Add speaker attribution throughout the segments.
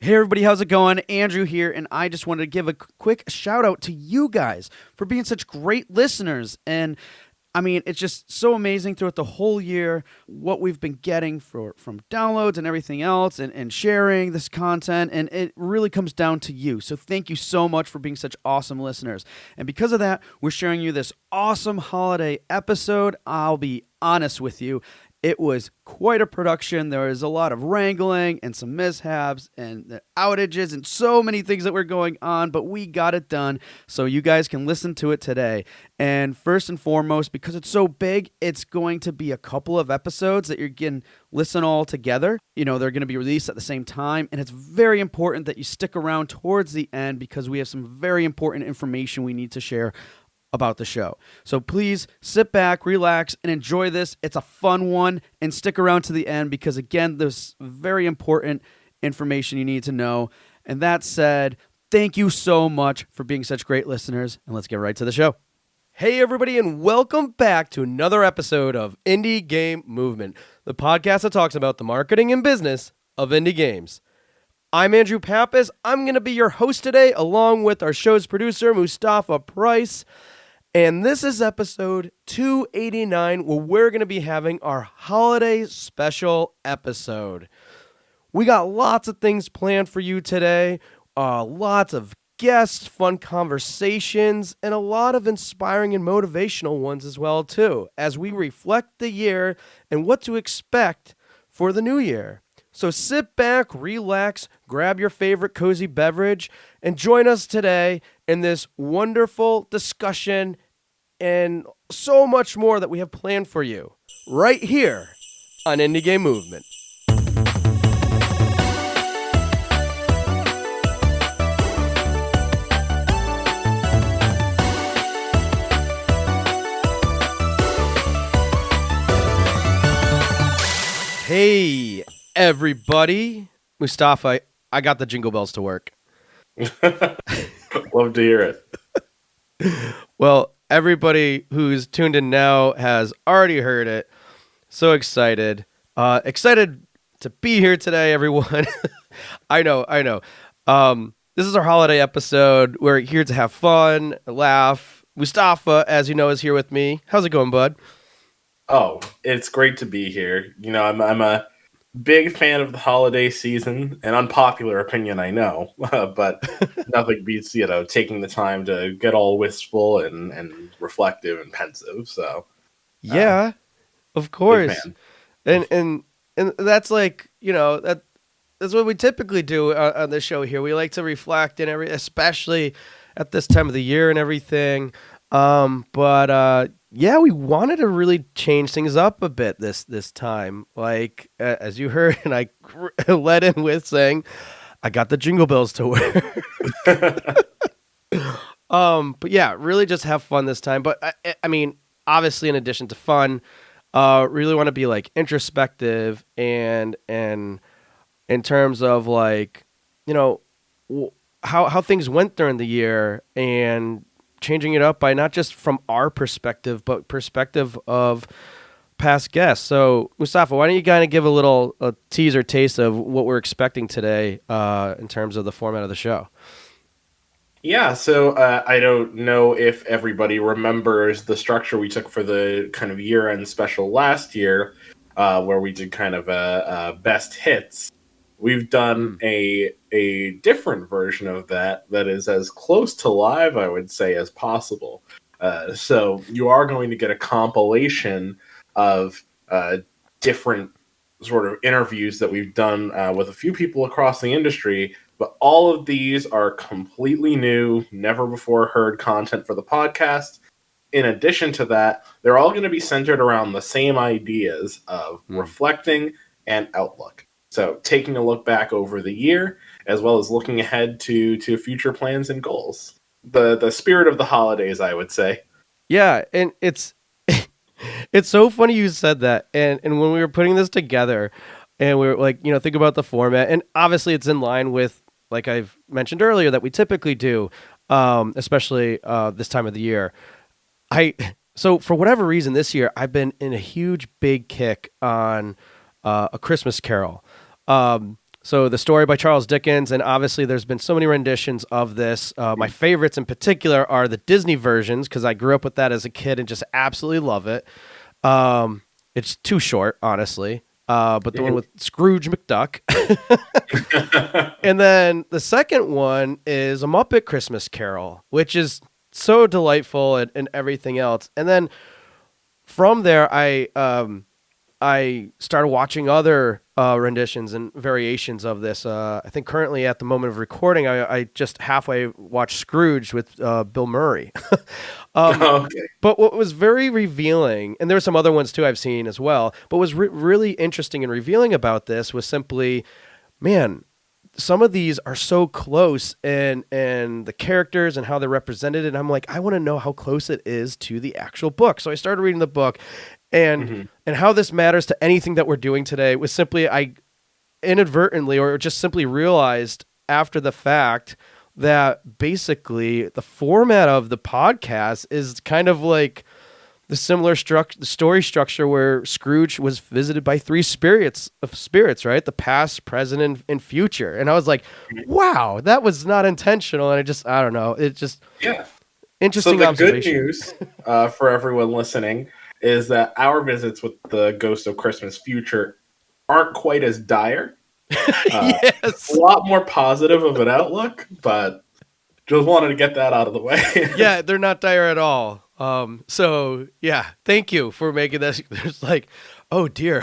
Speaker 1: Hey everybody, how's it going? Andrew here, and I just wanted to give a quick shout out to you guys for being such great listeners. And I mean, it's just so amazing throughout the whole year what we've been getting from downloads and everything else and sharing this content. And it really comes down to you. So thank you so much for being such awesome listeners. And because of that, we're sharing you this awesome holiday episode. I'll be honest with you. It was quite a production. There was a lot of wrangling and some mishaps and the outages and so many things that were going on, but we got it done so you guys can listen to it today. And first and foremost, because it's so big, it's going to be a couple of episodes that you can listen all together. You know, they're going to be released at the same time, and it's very important that you stick around towards the end because we have some very important information we need to share about the show. So please sit back, relax, and enjoy this. It's a fun one, and stick around to the end because, again, there's very important information you need to know. And that said, thank you so much for being such great listeners, and let's get right to the show.
Speaker 2: Hey, everybody, and welcome back to another episode of Indie Game Movement, the podcast that talks about the marketing and business of indie games. I'm Andrew Pappas. I'm going to be your host today, along with our show's producer, Mustafa Price. And this is episode 289, where we're going to be having our holiday special episode. We got lots of things planned for you today, lots of guests, fun conversations, and a lot of inspiring and motivational ones as well, too, as we reflect the year and what to expect for the new year. So sit back, relax, grab your favorite cozy beverage, and join us today in this wonderful discussion and so much more that we have planned for you right here on Indie Game Movement. Hey, everybody. Mustafa, I got the jingle bells to work.
Speaker 3: Love to hear it.
Speaker 2: Well, everybody who's tuned in now has already heard it. So excited. Excited to be here today, everyone. I know. This is our holiday episode. We're here to have fun, laugh. Mustafa, as you know, is here with me. How's it going, bud?
Speaker 3: Oh, it's great to be here. You know, I'm a big fan of the holiday season. An unpopular opinion, I know, but nothing beats, taking the time to get all wistful and reflective and pensive. So,
Speaker 2: yeah, of course. And that's like, that's what we typically do on the show here. We like to reflect and especially at this time of the year and everything. Yeah, we wanted to really change things up a bit this time. Like, as you heard, and I led in with saying, I got the jingle bells to wear. But yeah, really just have fun this time. But I mean, obviously, in addition to fun, really want to be like introspective and in terms of like, how things went during the year and changing it up by not just from our perspective, but perspective of past guests. So, Mustafa, why don't you kind of give a teaser taste of what we're expecting today in terms of the format of the show?
Speaker 3: Yeah, so I don't know if everybody remembers the structure we took for the kind of year-end special last year, where we did kind of a best hits. We've done a different version of that is as close to live, I would say, as possible. So you are going to get a compilation of different sort of interviews that we've done with a few people across the industry, but all of these are completely new, never before heard content for the podcast. In addition to that, they're all going to be centered around the same ideas of reflecting and outlook. So taking a look back over the year, as well as looking ahead to future plans and goals. The spirit of the holidays, I would say.
Speaker 2: Yeah, and it's so funny you said that. And when we were putting this together, and we were like, think about the format, and obviously it's in line with, like I've mentioned earlier, that we typically do, especially this time of the year. So for whatever reason this year, I've been in a huge, big kick on A Christmas Carol. So the story by Charles Dickens, and obviously there's been so many renditions of this. My favorites in particular are the Disney versions because I grew up with that as a kid and just absolutely love it. It's too short, honestly. But the one with Scrooge McDuck. And then the second one is A Muppet Christmas Carol, which is so delightful and everything else. And then from there, I started watching other renditions and variations of this. I think currently at the moment of recording, I just halfway watched Scrooge with Bill Murray.
Speaker 3: Okay.
Speaker 2: But what was very revealing, and there were some other ones too I've seen as well, but what was really interesting and revealing about this was simply, man, some of these are so close and the characters and how they're represented. And I'm like, I want to know how close it is to the actual book. So I started reading the book and how this matters to anything that we're doing today was simply, I inadvertently or just simply realized after the fact that basically the format of the podcast is kind of like the similar story structure where Scrooge was visited by three spirits, right? The past, present, and future. And I was like, wow, that was not intentional. And I don't know. It just, interesting
Speaker 3: So the good
Speaker 2: observation.
Speaker 3: news for everyone listening is that our visits with the Ghost of Christmas Future aren't quite as dire.
Speaker 2: Yes.
Speaker 3: A lot more positive of an outlook, but just wanted to get that out of the way.
Speaker 2: Yeah, they're not dire at all. So yeah, thank you for making this. There's like, oh dear.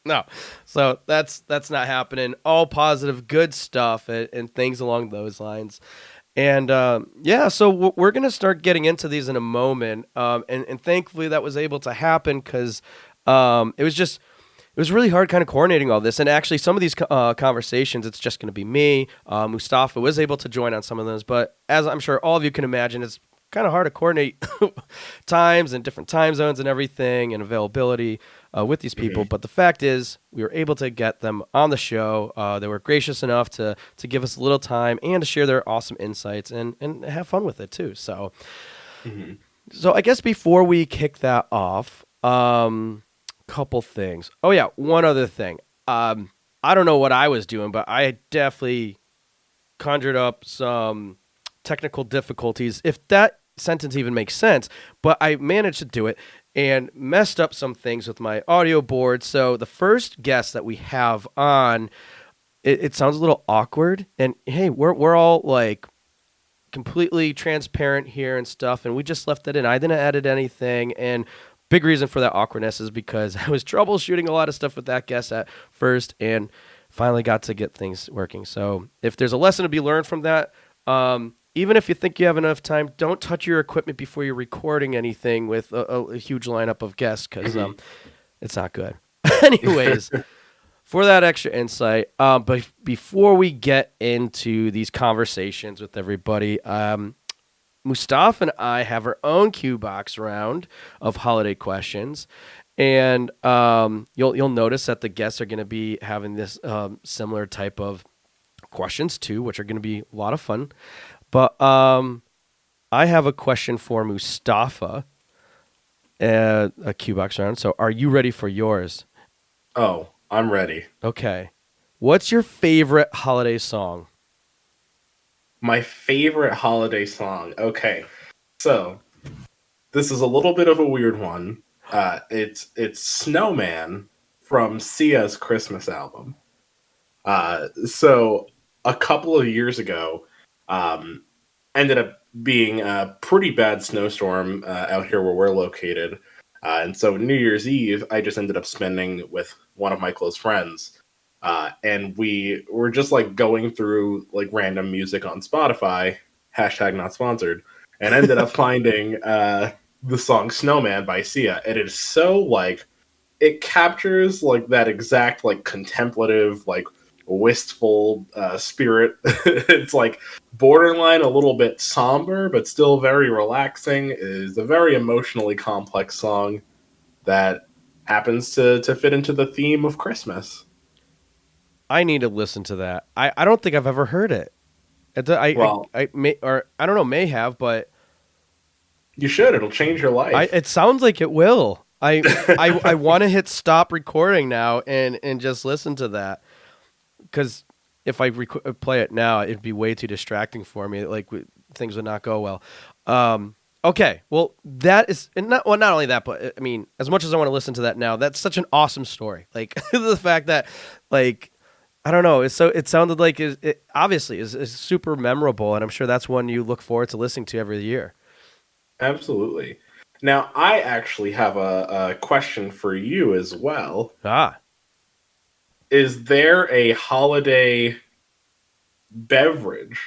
Speaker 2: No, so that's not happening. All positive, good stuff, and things along those lines. And so we're gonna start getting into these in a moment. And thankfully that was able to happen because it was really hard kind of coordinating all this. And actually some of these conversations, it's just going to be me. Mustafa was able to join on some of those, but as I'm sure all of you can imagine, it's kind of hard to coordinate times and different time zones and everything and availability with these people. But the fact is we were able to get them on the show. They were gracious enough to give us a little time and to share their awesome insights and have fun with it too. So, so I guess before we kick that off, couple things. Oh yeah, one other thing. I don't know what I was doing, but I definitely conjured up some technical difficulties, if that sentence even makes sense, but I managed to do it and messed up some things with my audio board. So the first guest that we have on, it sounds a little awkward, and hey, we're all like completely transparent here and stuff, and we just left that in. I didn't edit anything, and big reason for that awkwardness is because I was troubleshooting a lot of stuff with that guest at first and finally got to get things working. So if there's a lesson to be learned from that, even if you think you have enough time, don't touch your equipment before you're recording anything with a huge lineup of guests because it's not good. Anyways, for that extra insight, but before we get into these conversations with everybody, Mustafa and I have our own Q box round of holiday questions, and you'll notice that the guests are going to be having this similar type of questions too, which are going to be a lot of fun. But I have a question for Mustafa, a Q box round. So, are you ready for yours?
Speaker 3: Oh, I'm ready.
Speaker 2: Okay. What's your favorite holiday song?
Speaker 3: My favorite holiday song. Okay, so this is a little bit of a weird one. It's Snowman from Sia's Christmas album. So a couple of years ago, ended up being a pretty bad snowstorm out here where we're located. And so New Year's Eve, I just ended up spending with one of my close friends. And we were just like going through like random music on Spotify, hashtag not sponsored, and ended up finding the song Snowman by Sia. And it is so like, it captures like that exact like contemplative, like wistful spirit. It's like borderline a little bit somber, but still very relaxing. It is a very emotionally complex song that happens to fit into the theme of Christmas.
Speaker 2: I need to listen to that. I don't think I've ever heard it. I may, or I don't know, may have, but
Speaker 3: you should. It'll change your life.
Speaker 2: it sounds like it will. I want to hit stop recording now and just listen to that, because if I play it now, it'd be way too distracting for me. Like things would not go well. Okay, well that is not only that, but I mean, as much as I want to listen to that now, that's such an awesome story. Like the fact that, like, I don't know, it sounded like it obviously is super memorable, and I'm sure that's one you look forward to listening to every year.
Speaker 3: Absolutely. Now, I actually have a question for you as well. Is there a holiday beverage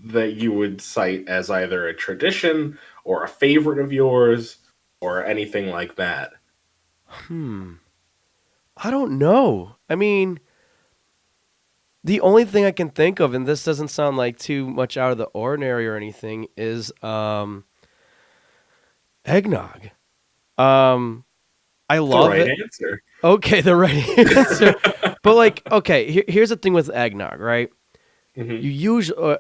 Speaker 3: that you would cite as either a tradition or a favorite of yours or anything like that?
Speaker 2: I don't know. I mean, the only thing I can think of, and this doesn't sound like too much out of the ordinary or anything, is eggnog. I love
Speaker 3: the right
Speaker 2: it.
Speaker 3: Answer.
Speaker 2: Okay, the right answer. But like, okay, here's the thing with eggnog, right?
Speaker 3: Mm-hmm.
Speaker 2: You usually,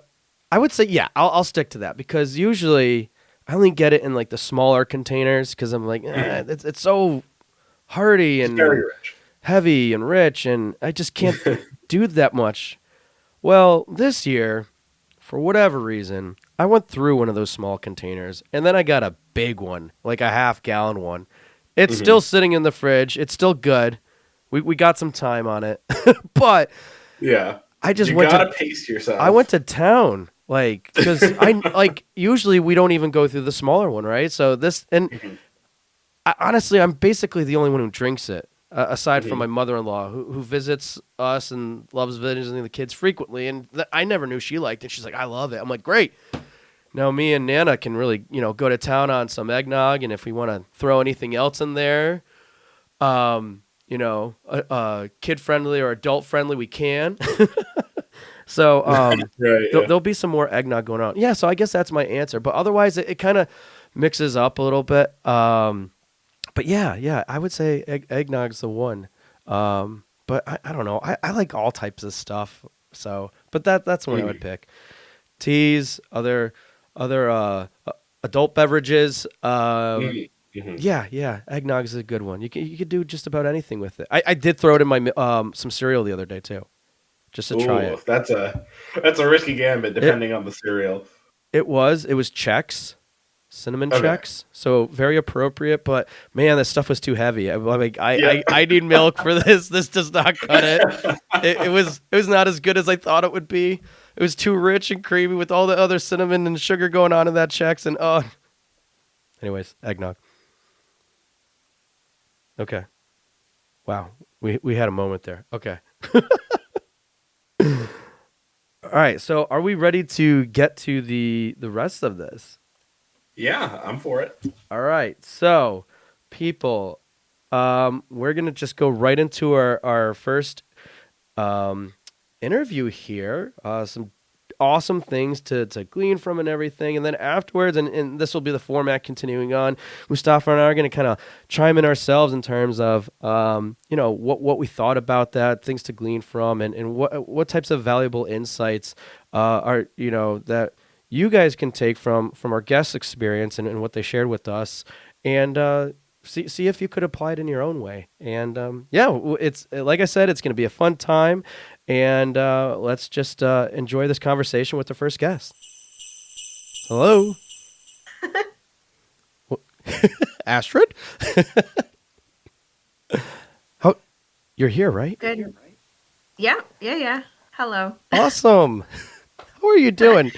Speaker 2: I would say, yeah, I'll stick to that, because usually I only get it in like the smaller containers, because I'm like, it's so hearty and
Speaker 3: Very rich.
Speaker 2: heavy and rich, and I just can't do that much. Well, this year, for whatever reason, I went through one of those small containers, and then I got a big one, like a half-gallon one. It's still sitting in the fridge. It's still good. We got some time on it, but
Speaker 3: yeah,
Speaker 2: I just
Speaker 3: you
Speaker 2: went
Speaker 3: gotta
Speaker 2: to
Speaker 3: pace yourself.
Speaker 2: I went to town, like, because I like usually we don't even go through the smaller one, right? So this, and honestly, I'm basically the only one who drinks it, aside from my mother-in-law, who visits us and loves visiting the kids frequently, and I never knew she liked it. She's like, I love it. I'm like, great. Now me and Nana can really, go to town on some eggnog, and if we want to throw anything else in there, kid-friendly or adult-friendly, we can. So there'll be some more eggnog going on. Yeah, so I guess that's my answer. But otherwise, it kind of mixes up a little bit. But yeah, I would say eggnog's the one. But I don't know. I like all types of stuff. So, but that's one I would pick. Teas, other adult beverages. Yeah, eggnog is a good one. You could do just about anything with it. I did throw it in my some cereal the other day too, just to try it.
Speaker 3: That's a risky gambit depending on the cereal.
Speaker 2: It was Chex, cinnamon Chex, so very appropriate. But man, this stuff was too heavy. I need milk for this. This does not cut it. It was not as good as I thought it would be. It was too rich and creamy with all the other cinnamon and sugar going on in that Chex. And anyways, eggnog. Okay. Wow, we had a moment there. Okay. All right. So, are we ready to get to the rest of this?
Speaker 3: Yeah, I'm for it.
Speaker 2: All right. So, people, we're gonna just go right into our first interview here. Some awesome things to glean from and everything, and then afterwards, and this will be the format continuing on, Mustafa and I are going to kind of chime in ourselves in terms of what we thought about that, things to glean from, and what types of valuable insights are that you guys can take from our guest experience and what they shared with us, and see if you could apply it in your own way. And it's like I said, it's going to be a fun time. And let's just enjoy this conversation with the first guest. Hello. Astrid? How, you're here, right?
Speaker 4: Good. Yeah. Hello.
Speaker 2: Awesome. How are you doing?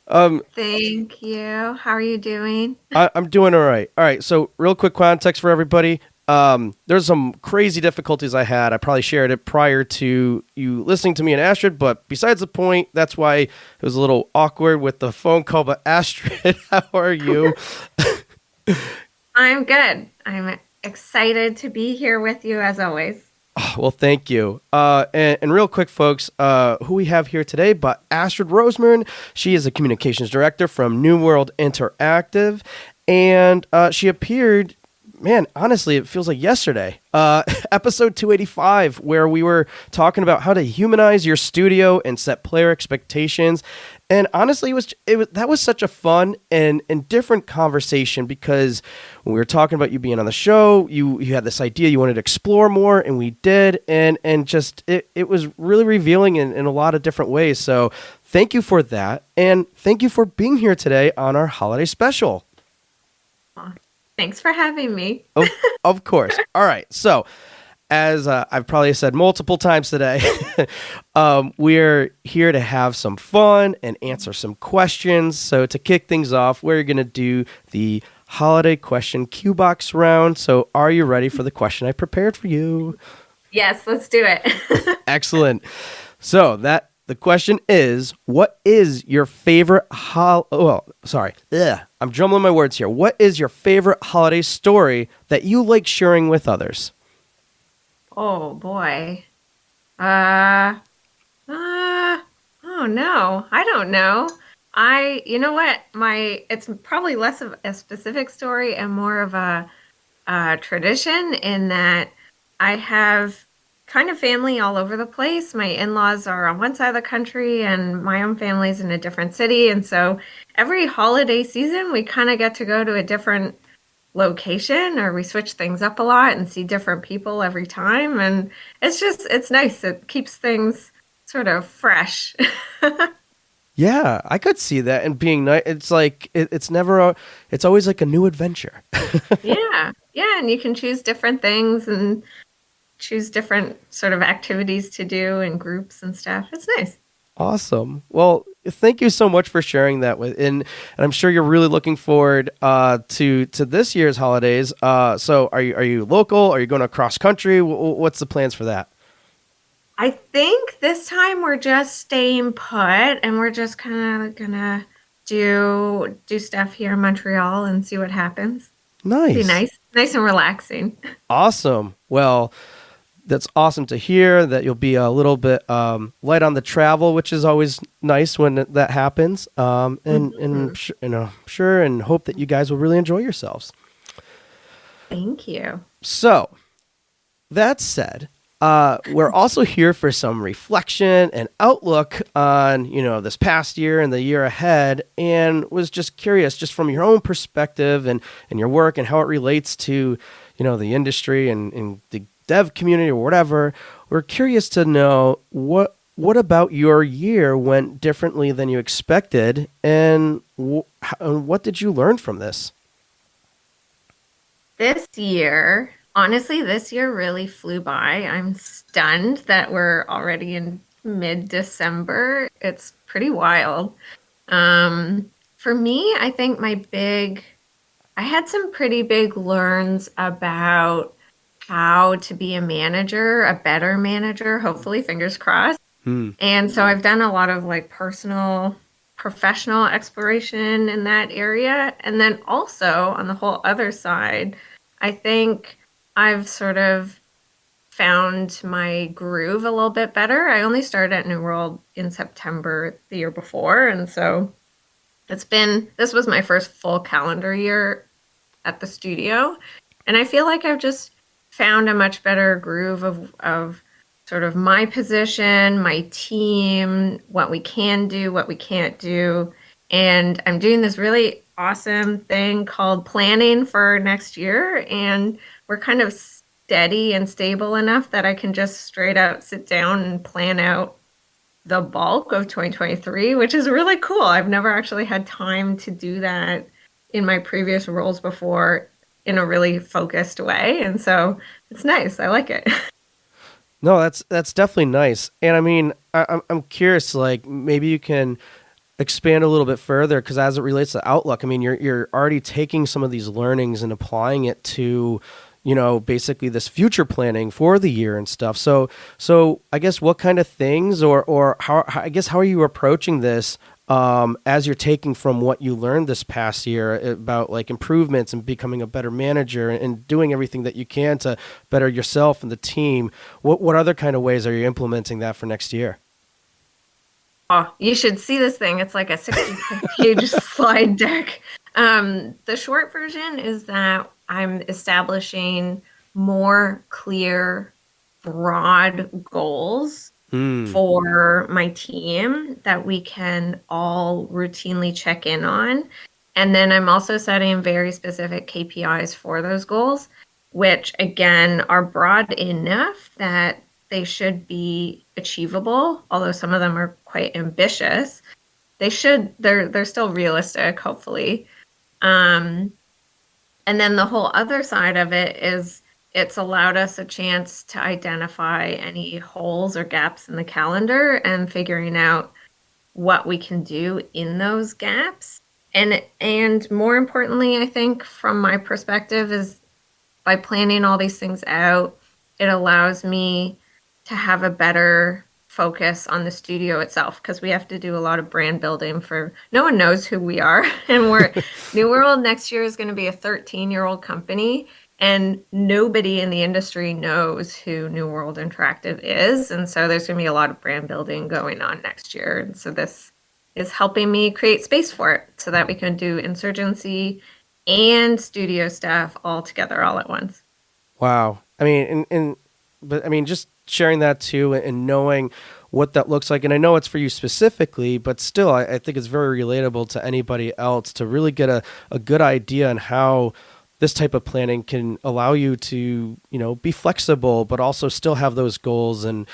Speaker 4: Thank you. How are you doing?
Speaker 2: I'm doing all right. All right. So real quick context for everybody. There's some crazy difficulties I had. I probably shared it prior to you listening to me and Astrid, but besides the point, that's why it was a little awkward with the phone call. But Astrid, how are you?
Speaker 4: I'm good. I'm excited to be here with you as always.
Speaker 2: Oh, well, thank you. And real quick, folks, who we have here today, but Astrid Roseman. She is a communications director from New World Interactive, and she appeared man, honestly, it feels like yesterday. Episode 285, where we were talking about how to humanize your studio and set player expectations. And honestly, that was such a fun and different conversation, because when we were talking about you being on the show, you had this idea you wanted to explore more, and we did, and just it was really revealing in a lot of different ways. So thank you for that, and thank you for being here today on our holiday special.
Speaker 4: Aw, thanks for having me.
Speaker 2: Of course. All right. So, as I've probably said multiple times today, we're here to have some fun and answer some questions. So, to kick things off, we're going to do the holiday question Q box round. So, are you ready for the question I prepared for you?
Speaker 4: Yes, let's do it.
Speaker 2: Excellent. So, the question is, what is your favorite I'm jumbling my words here. What is your favorite holiday story that you like sharing with others?
Speaker 4: Oh boy. Oh no, I don't know. You know what? It's probably less of a specific story and more of a tradition, in that I have kind of family all over the place. My in-laws are on one side of the country and my own family's in a different city. And so every holiday season, we kind of get to go to a different location, or we switch things up a lot and see different people every time. And it's nice. It keeps things sort of fresh.
Speaker 2: Yeah, I could see that. And being nice, it's like, it's always like a new adventure.
Speaker 4: Yeah. Yeah. And you can choose different things and choose different sort of activities to do in groups and stuff. It's nice.
Speaker 2: Awesome. Well, thank you so much for sharing that and I'm sure you're really looking forward to this year's holidays. So are you local? Are you going across country? What's the plans for that?
Speaker 4: I think this time we're just staying put, and we're just kind of gonna do stuff here in Montreal and see what happens.
Speaker 2: Nice.
Speaker 4: Be nice and relaxing.
Speaker 2: Awesome. Well, that's awesome to hear that you'll be a little bit light on the travel, which is always nice when that happens. And sure, and hope that you guys will really enjoy yourselves.
Speaker 4: Thank you.
Speaker 2: So, that said, we're also here for some reflection and outlook on, this past year and the year ahead, and was just curious, just from your own perspective and your work and how it relates to, the industry and the dev community or whatever. We're curious to know what about your year went differently than you expected, and what did you learn from this?
Speaker 4: Honestly, this year really flew by. I'm stunned that we're already in mid-December. It's pretty wild. For me, I think I had some pretty big learns about how to be a better manager, hopefully, fingers crossed. And so I've done a lot of personal, professional exploration in that area. And then also on the whole other side, I think I've sort of found my groove a little bit better. I only started at New World in September the year before. And so this was my first full calendar year at the studio. And I feel like I've just found a much better groove of sort of my position, my team, what we can do, what we can't do. And I'm doing this really awesome thing called planning for next year. And we're kind of steady and stable enough that I can just straight out sit down and plan out the bulk of 2023, which is really cool. I've never actually had time to do that in my previous roles before in a really focused way. And so it's nice. I like it.
Speaker 2: No, that's definitely nice. And I mean, I'm curious, maybe you can expand a little bit further, because as it relates to Outlook, I mean, you're already taking some of these learnings and applying it to, basically this future planning for the year and stuff. So I guess what kind of things or how are you approaching this as you're taking from what you learned this past year about improvements and becoming a better manager and doing everything that you can to better yourself and the team? What other kind of ways are you implementing that for next year?
Speaker 4: Oh, you should see this thing. It's like a 60-page slide deck. The short version is that I'm establishing more clear, broad goals for my team that we can all routinely check in on. And then I'm also setting very specific KPIs for those goals, which again are broad enough that they should be achievable, although some of them are quite ambitious. They're still realistic, hopefully. And then the whole other side of it is it's allowed us a chance to identify any holes or gaps in the calendar and figuring out what we can do in those gaps. And more importantly, I think from my perspective is by planning all these things out, it allows me to have a better focus on the studio itself because we have to do a lot of brand building for no one knows who we are. And we're New World next year is going to be a 13-year-old company, and nobody in the industry knows who New World Interactive is. And so there's going to be a lot of brand building going on next year. And so this is helping me create space for it so that we can do Insurgency and studio stuff all together all at once.
Speaker 2: Wow. I mean, but I mean, just sharing that too and knowing what that looks like. And I know it's for you specifically, but still, I think it's very relatable to anybody else to really get a good idea on how this type of planning can allow you to, be flexible, but also still have those goals and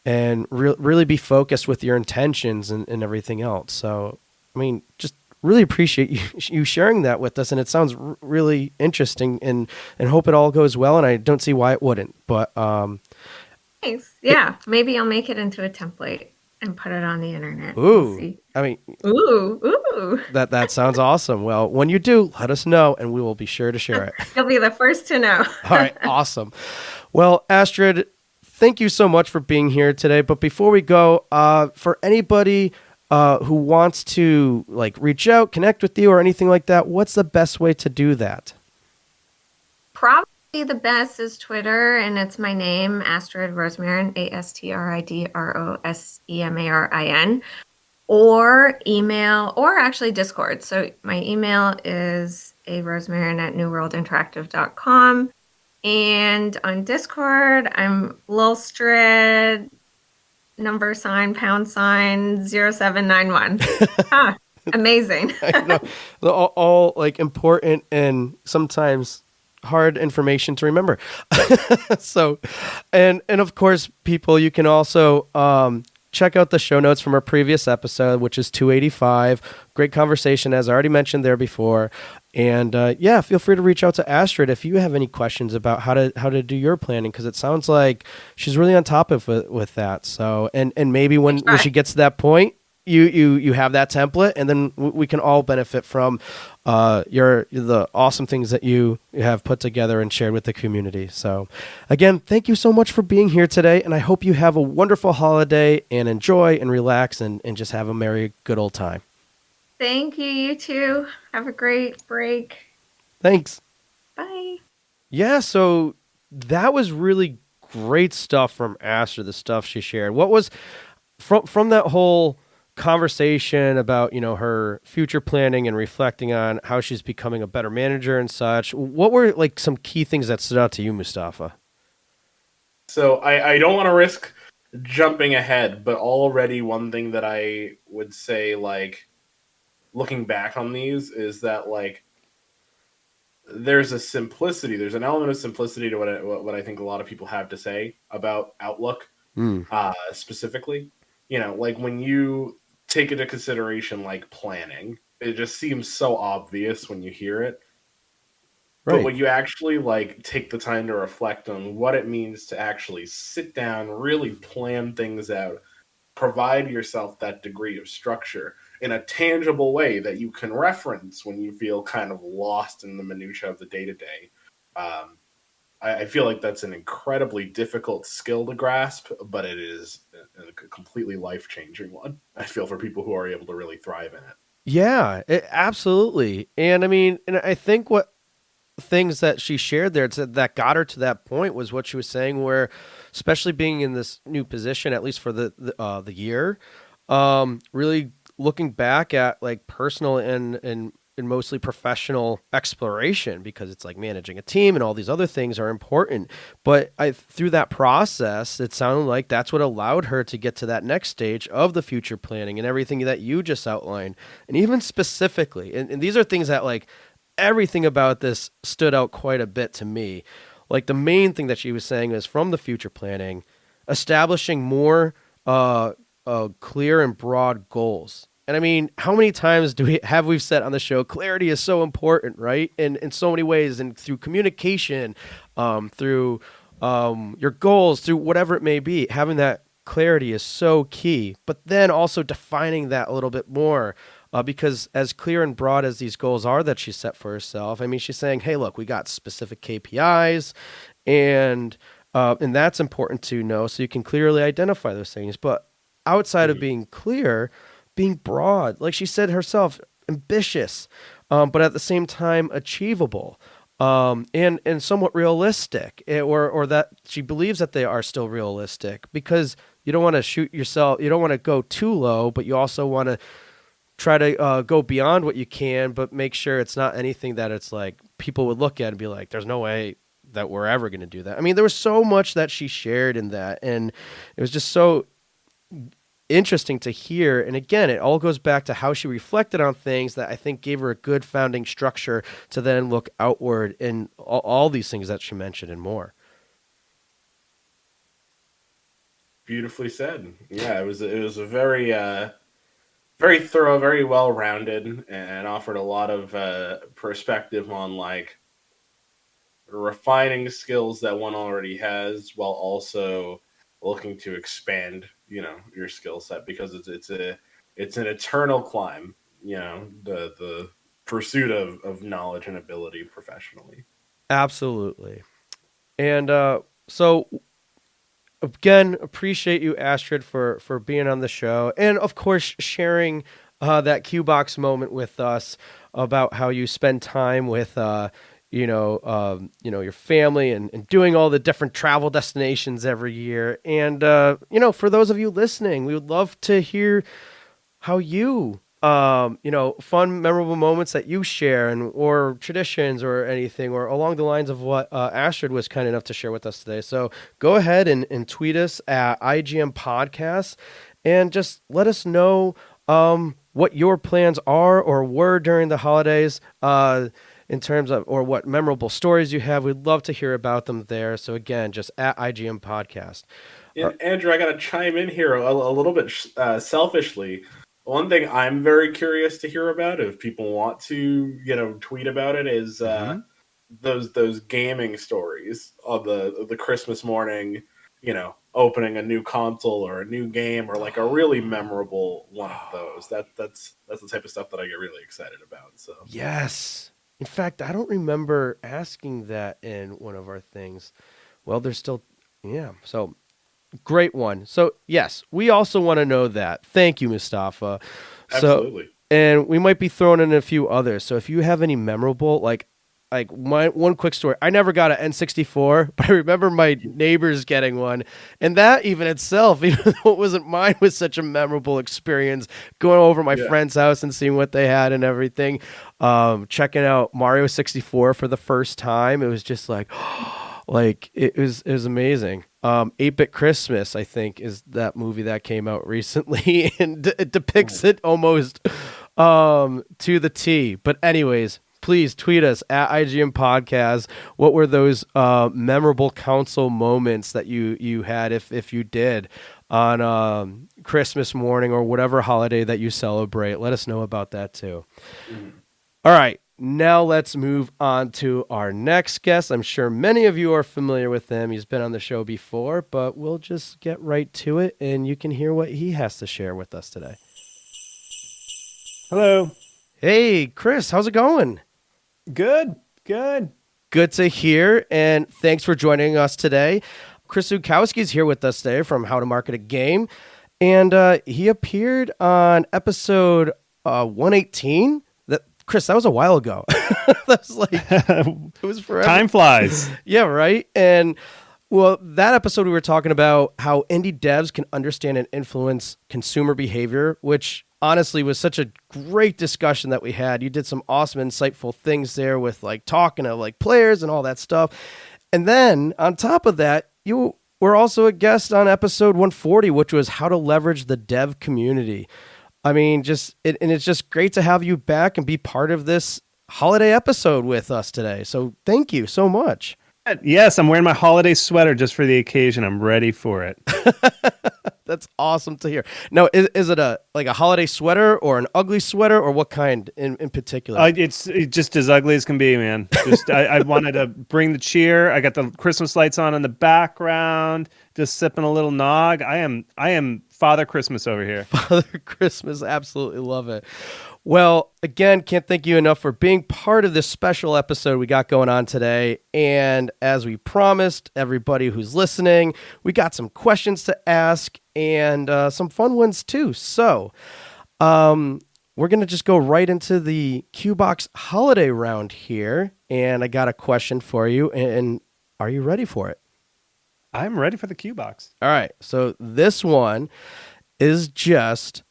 Speaker 2: really be focused with your intentions and everything else. So, I mean, just really appreciate you sharing that with us. And it sounds really interesting and hope it all goes well. And I don't see why it wouldn't, but,
Speaker 4: thanks. Yeah. Maybe I'll make it into a template and put it on the internet.
Speaker 2: Ooh,
Speaker 4: We'll see.
Speaker 2: I mean,
Speaker 4: Ooh.
Speaker 2: that sounds awesome. Well, when you do, let us know and we will be sure to share it.
Speaker 4: You'll be the first to know.
Speaker 2: All right. Awesome. Well, Astrid, thank you so much for being here today. But before we go, for anybody who wants to reach out, connect with you or anything like that, what's the best way to do that?
Speaker 4: Probably the best is Twitter, and it's my name, Astrid Rosemarin, AstridRosemarin, or email, or actually Discord. So my email is arosemarin@newworldinteractive.com. And on Discord, I'm Lulstrid, $##0791. Amazing.
Speaker 2: I know. All important and sometimes hard information to remember. So, and of course, people, you can also check out the show notes from our previous episode, which is 285. Great conversation, as I already mentioned there before. And feel free to reach out to Astrid if you have any questions about how to do your planning, because it sounds like she's really on top of it with that. So, and maybe when she gets to that point, you have that template, and then we can all benefit from the awesome things that you have put together and shared with the community. So again, thank you so much for being here today, and I hope you have a wonderful holiday and enjoy and relax and just have a merry good old time.
Speaker 4: Thank you. You too. Have a great break.
Speaker 2: Thanks.
Speaker 4: Bye.
Speaker 2: Yeah, so that was really great stuff from Astrid, the stuff she shared. What was from that whole conversation about her future planning and reflecting on how she's becoming a better manager and such, what were some key things that stood out to you, Mustafa?
Speaker 3: So I don't want to risk jumping ahead, but already one thing that I would say, looking back on these, is that there's a simplicity, there's an element of simplicity to what I think a lot of people have to say about Outlook, specifically. When you take into consideration planning, it just seems so obvious when you hear it. Right. But when you actually take the time to reflect on what it means to actually sit down, really plan things out, provide yourself that degree of structure in a tangible way that you can reference when you feel kind of lost in the minutia of the day-to-day. I feel like that's an incredibly difficult skill to grasp, but it is a completely life-changing one, I feel, for people who are able to really thrive in it.
Speaker 2: Yeah, absolutely. And I mean, and I think what things that she shared there that got her to that point was what she was saying, where especially being in this new position, at least for the year, really looking back at personal and and mostly professional exploration, because it's like managing a team and all these other things are important. But through that process, it sounded like that's what allowed her to get to that next stage of the future planning and everything that you just outlined. And even specifically, and these are things that like everything about this stood out quite a bit to me. Like the main thing that she was saying is from the future planning, establishing more clear and broad goals. And I mean, how many times we've said on the show, clarity is so important, right? And in so many ways, and through communication, through your goals, through whatever it may be, having that clarity is so key. But then also defining that a little bit more, because as clear and broad as these goals are that she set for herself, I mean, she's saying, hey, look, we got specific KPIs, and that's important to know so you can clearly identify those things. But outside of being clear, being broad, like she said herself, ambitious, but at the same time achievable, and somewhat realistic, or that she believes that they are still realistic, because you don't want to shoot yourself, you don't want to go too low, but you also want to try to go beyond what you can, but make sure it's not anything that it's like people would look at and be like, there's no way that we're ever going to do that. I mean, there was so much that she shared in that, and it was just so interesting to hear. And again, it all goes back to how she reflected on things that I think gave her a good founding structure to then look outward in all these things that she mentioned and more.
Speaker 3: Beautifully said. Yeah, it was a very very thorough, very well rounded, and offered a lot of perspective on like refining skills that one already has, while also looking to expand, your skill set, because it's an eternal climb, the pursuit of knowledge and ability professionally.
Speaker 2: Absolutely. And so again, appreciate you, Astrid, for being on the show, and of course sharing that Q-Box moment with us about how you spend time with your family and doing all the different travel destinations every year. And, for those of you listening, we would love to hear how you, fun, memorable moments that you share, or traditions or anything, or along the lines of what Astrid was kind enough to share with us today. So go ahead and tweet us at IGM Podcast and just let us know what your plans are or were during the holidays, in terms of, or what memorable stories you have. We'd love to hear about them there. So again, just at IGM Podcast.
Speaker 3: And Andrew, I got to chime in here a little bit selfishly. One thing I'm very curious to hear about, if people want to, tweet about it, is those gaming stories of the Christmas morning, opening a new console or a new game, or like a really memorable one of those. That's the type of stuff that I get really excited about. So
Speaker 2: yes. In fact, I don't remember asking that in one of our things. Well, there's still, yeah. So great one. So yes, we also want to know that. Thank you, Mustafa.
Speaker 3: Absolutely.
Speaker 2: So, and we might be throwing in a few others. So if you have any memorable, like my one quick story, I never got an N64, but I remember my neighbors getting one, and that even itself, even though it wasn't mine, was such a memorable experience, going over my friend's house and seeing what they had and everything, checking out Mario 64 for the first time. It was just like, it was amazing. 8-Bit Christmas, I think, is that movie that came out recently, and it depicts it almost to the T. But anyways, please tweet us at IGM Podcast. What were those memorable council moments that you had, if you did, on Christmas morning or whatever holiday that you celebrate? Let us know about that too. All right, now let's move on to our next guest. I'm sure many of you are familiar with him. He's been on the show before, but we'll just get right to it, and you can hear what he has to share with us today.
Speaker 5: Hello.
Speaker 2: Hey, Chris, how's it going?
Speaker 5: Good.
Speaker 2: Good to hear, and thanks for joining us today. Chris Zukowski is here with us today from How to Market a Game, and he appeared on episode 118. Chris, that was a while ago. That's like, it was forever.
Speaker 5: Time flies.
Speaker 2: Yeah, right? And well, that episode we were talking about how indie devs can understand and influence consumer behavior, which honestly was such a great discussion that we had. You did some awesome, insightful things there with like talking to like players and all that stuff. And then on top of that, you were also a guest on episode 140, which was how to leverage the dev community. I mean, and it's just great to have you back and be part of this holiday episode with us today. So thank you so much.
Speaker 5: Yes, I'm wearing my holiday sweater just for the occasion. I'm ready for it.
Speaker 2: That's awesome to hear. Now, is it a holiday sweater or an ugly sweater, or what kind in particular?
Speaker 5: It's just as ugly as can be, man. Just I wanted to bring the cheer. I got the Christmas lights on in the background, just sipping a little nog. I am Father Christmas over here.
Speaker 2: Father Christmas, absolutely love it. Well, again, can't thank you enough for being part of this special episode we got going on today. And as we promised, everybody who's listening, we got some questions to ask and some fun ones too. So we're going to just go right into the Q-Box holiday round here. And I got a question for you. And are you ready for it?
Speaker 5: I'm ready for the Q-Box.
Speaker 2: All right. So this one is just,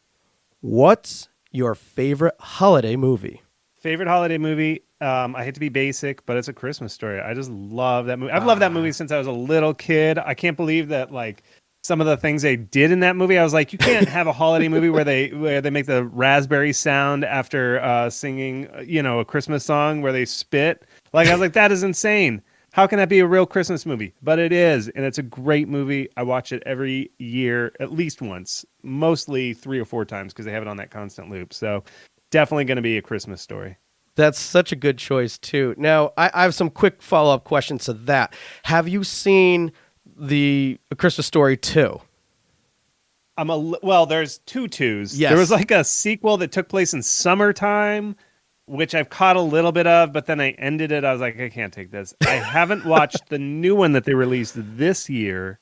Speaker 2: what's your favorite holiday movie?
Speaker 5: Favorite holiday movie? I hate to be basic, but it's A Christmas Story. I just love that movie. I've loved that movie since I was a little kid. I can't believe that like some of the things they did in that movie. I was like, you can't have a holiday movie where they make the raspberry sound after singing, a Christmas song where they spit. Like I was like, that is insane. How can that be a real Christmas movie? But it is, and it's a great movie. I watch it every year, at least once, mostly 3 or 4 times because they have it on that constant loop. So definitely going to be A Christmas Story.
Speaker 2: That's such a good choice, too. Now, I have some quick follow-up questions to that. Have you seen A Christmas Story 2?
Speaker 5: Well, there's 2 twos.
Speaker 2: Yes.
Speaker 5: There was like a sequel that took place in summertime, which I've caught a little bit of, but then I ended it. I was like, I can't take this. I haven't watched the new one that they released this year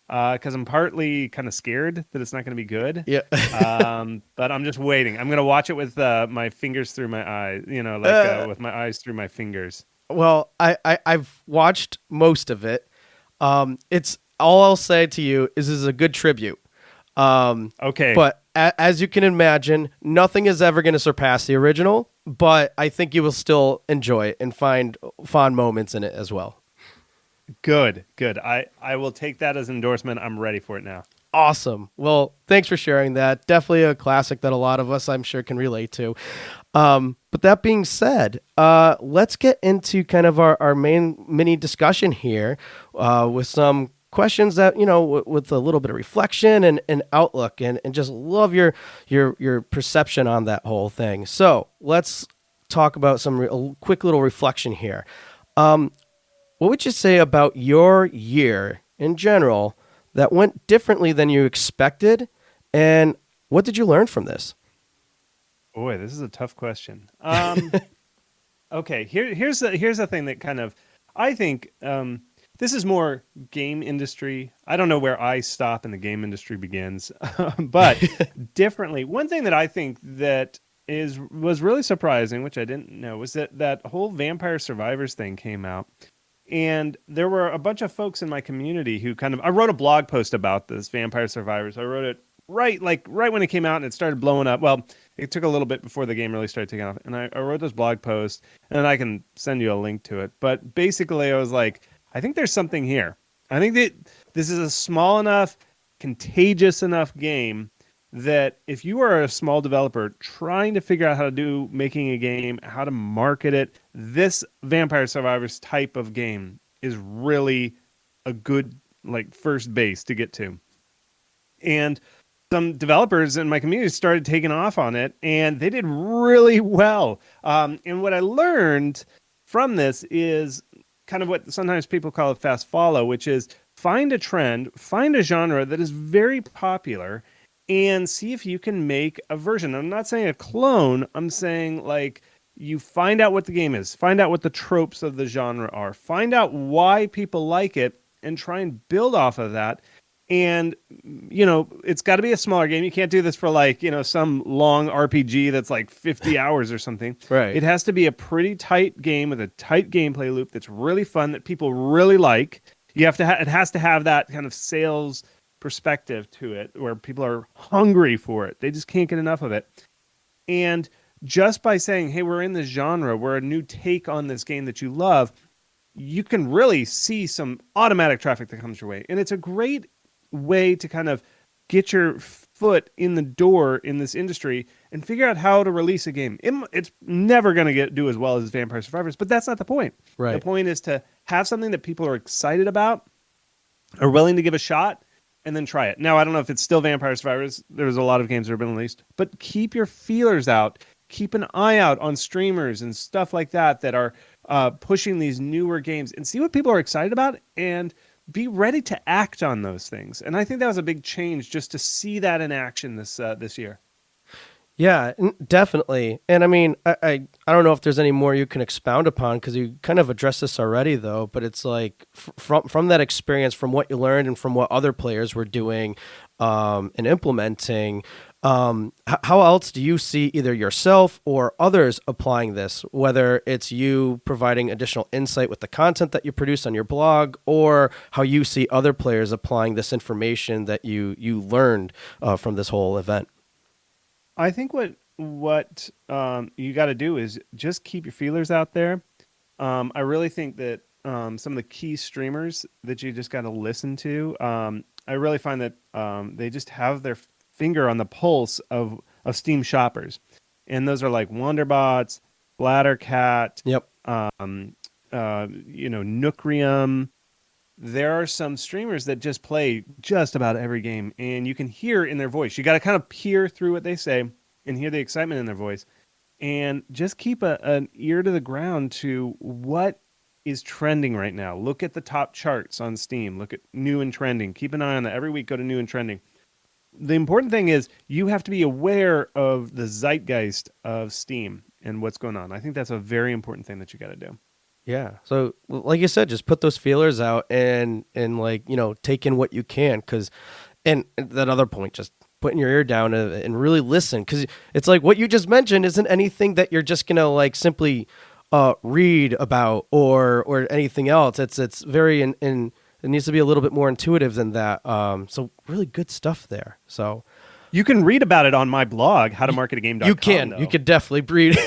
Speaker 5: because I'm partly kind of scared that it's not going to be good.
Speaker 2: Yeah.
Speaker 5: But I'm just waiting. I'm going to watch it with my fingers through my eyes, with my eyes through my fingers.
Speaker 2: Well, I've watched most of it. It's all I'll say to you is this is a good tribute.
Speaker 5: Okay.
Speaker 2: But as you can imagine, nothing is ever going to surpass the original, but I think you will still enjoy it and find fond moments in it as well.
Speaker 5: Good. I will take that as an endorsement. I'm ready for it now.
Speaker 2: Awesome. Well, thanks for sharing that. Definitely a classic that a lot of us, I'm sure, can relate to. But that being said, let's get into kind of our main mini discussion here with some questions that, with a little bit of reflection and outlook and just love your perception on that whole thing. So let's talk about a quick little reflection here. What would you say about your year in general that went differently than you expected? And what did you learn from this?
Speaker 5: Boy, this is a tough question. Okay, here's the thing that kind of, I think, this is more game industry. I don't know where I stop and the game industry begins, but differently. One thing that I think that was really surprising, which I didn't know, was that whole Vampire Survivors thing came out. And there were a bunch of folks in my community who I wrote a blog post about this Vampire Survivors. I wrote it right when it came out and it started blowing up. Well, it took a little bit before the game really started taking off. And I wrote this blog post, and I can send you a link to it. But basically, I was like, I think there's something here. I think that this is a small enough, contagious enough game that if you are a small developer trying to figure out how to making a game, how to market it, this Vampire Survivors type of game is really a good first base to get to. And some developers in my community started taking off on it, and they did really well. And what I learned from this is kind of what sometimes people call a fast follow, which is find a trend, find a genre that is very popular, and see if you can make a version. I'm not saying a clone. I'm saying you find out what the game is, find out what the tropes of the genre are, find out why people like it, and try and build off of that. And, it's got to be a smaller game. You can't do this for some long RPG that's 50 hours or something.
Speaker 2: Right.
Speaker 5: It has to be a pretty tight game with a tight gameplay loop that's really fun, that people really like. It has to have that kind of sales perspective to it, where people are hungry for it. They just can't get enough of it. And just by saying, hey, we're in this genre, we're a new take on this game that you love, you can really see some automatic traffic that comes your way. And it's a great way to kind of get your foot in the door in this industry and figure out how to release a game. It's never going to do as well as Vampire Survivors, but that's not the point.
Speaker 2: Right.
Speaker 5: The point is to have something that people are excited about, are willing to give a shot, and then try it. Now, I don't know if it's still Vampire Survivors. There's a lot of games that have been released, but keep your feelers out. Keep an eye out on streamers and stuff like that are pushing these newer games, and see what people are excited about, and be ready to act on those things. And I think that was a big change just to see that in action this year.
Speaker 2: Yeah, definitely. And I mean, I don't know if there's any more you can expound upon, because you kind of addressed this already, though. But it's like from that experience, from what you learned, and from what other players were doing and implementing. How else do you see either yourself or others applying this? Whether it's you providing additional insight with the content that you produce on your blog, or how you see other players applying this information that you learned from this whole event.
Speaker 5: I think what you got to do is just keep your feelers out there. I really think that some of the key streamers that you just got to listen to, I really find that they just have their finger on the pulse of Steam shoppers, and those are like Wonderbots, Bladdercat,
Speaker 2: Yep,
Speaker 5: Noocrium. There are some streamers that just play just about every game, and you can hear in their voice. You got to kind of peer through what they say and hear the excitement in their voice, and just keep an ear to the ground to what is trending right now. Look at the top charts on Steam. Look at new and trending. Keep an eye on that. Every week, go to new and trending. The important thing is you have to be aware of the zeitgeist of Steam and what's going on. I think that's a very important thing that you got to do.
Speaker 2: Yeah. So like you said, just put those feelers out and like, take in what you can. And that other point, just putting your ear down and really listen. Cause it's like what you just mentioned isn't anything that you're just going to like simply read about or anything else. It's very it needs to be a little bit more intuitive than that. So really good stuff there. So
Speaker 5: you can read about it on my blog, howtomarketagame.com.
Speaker 2: You can definitely read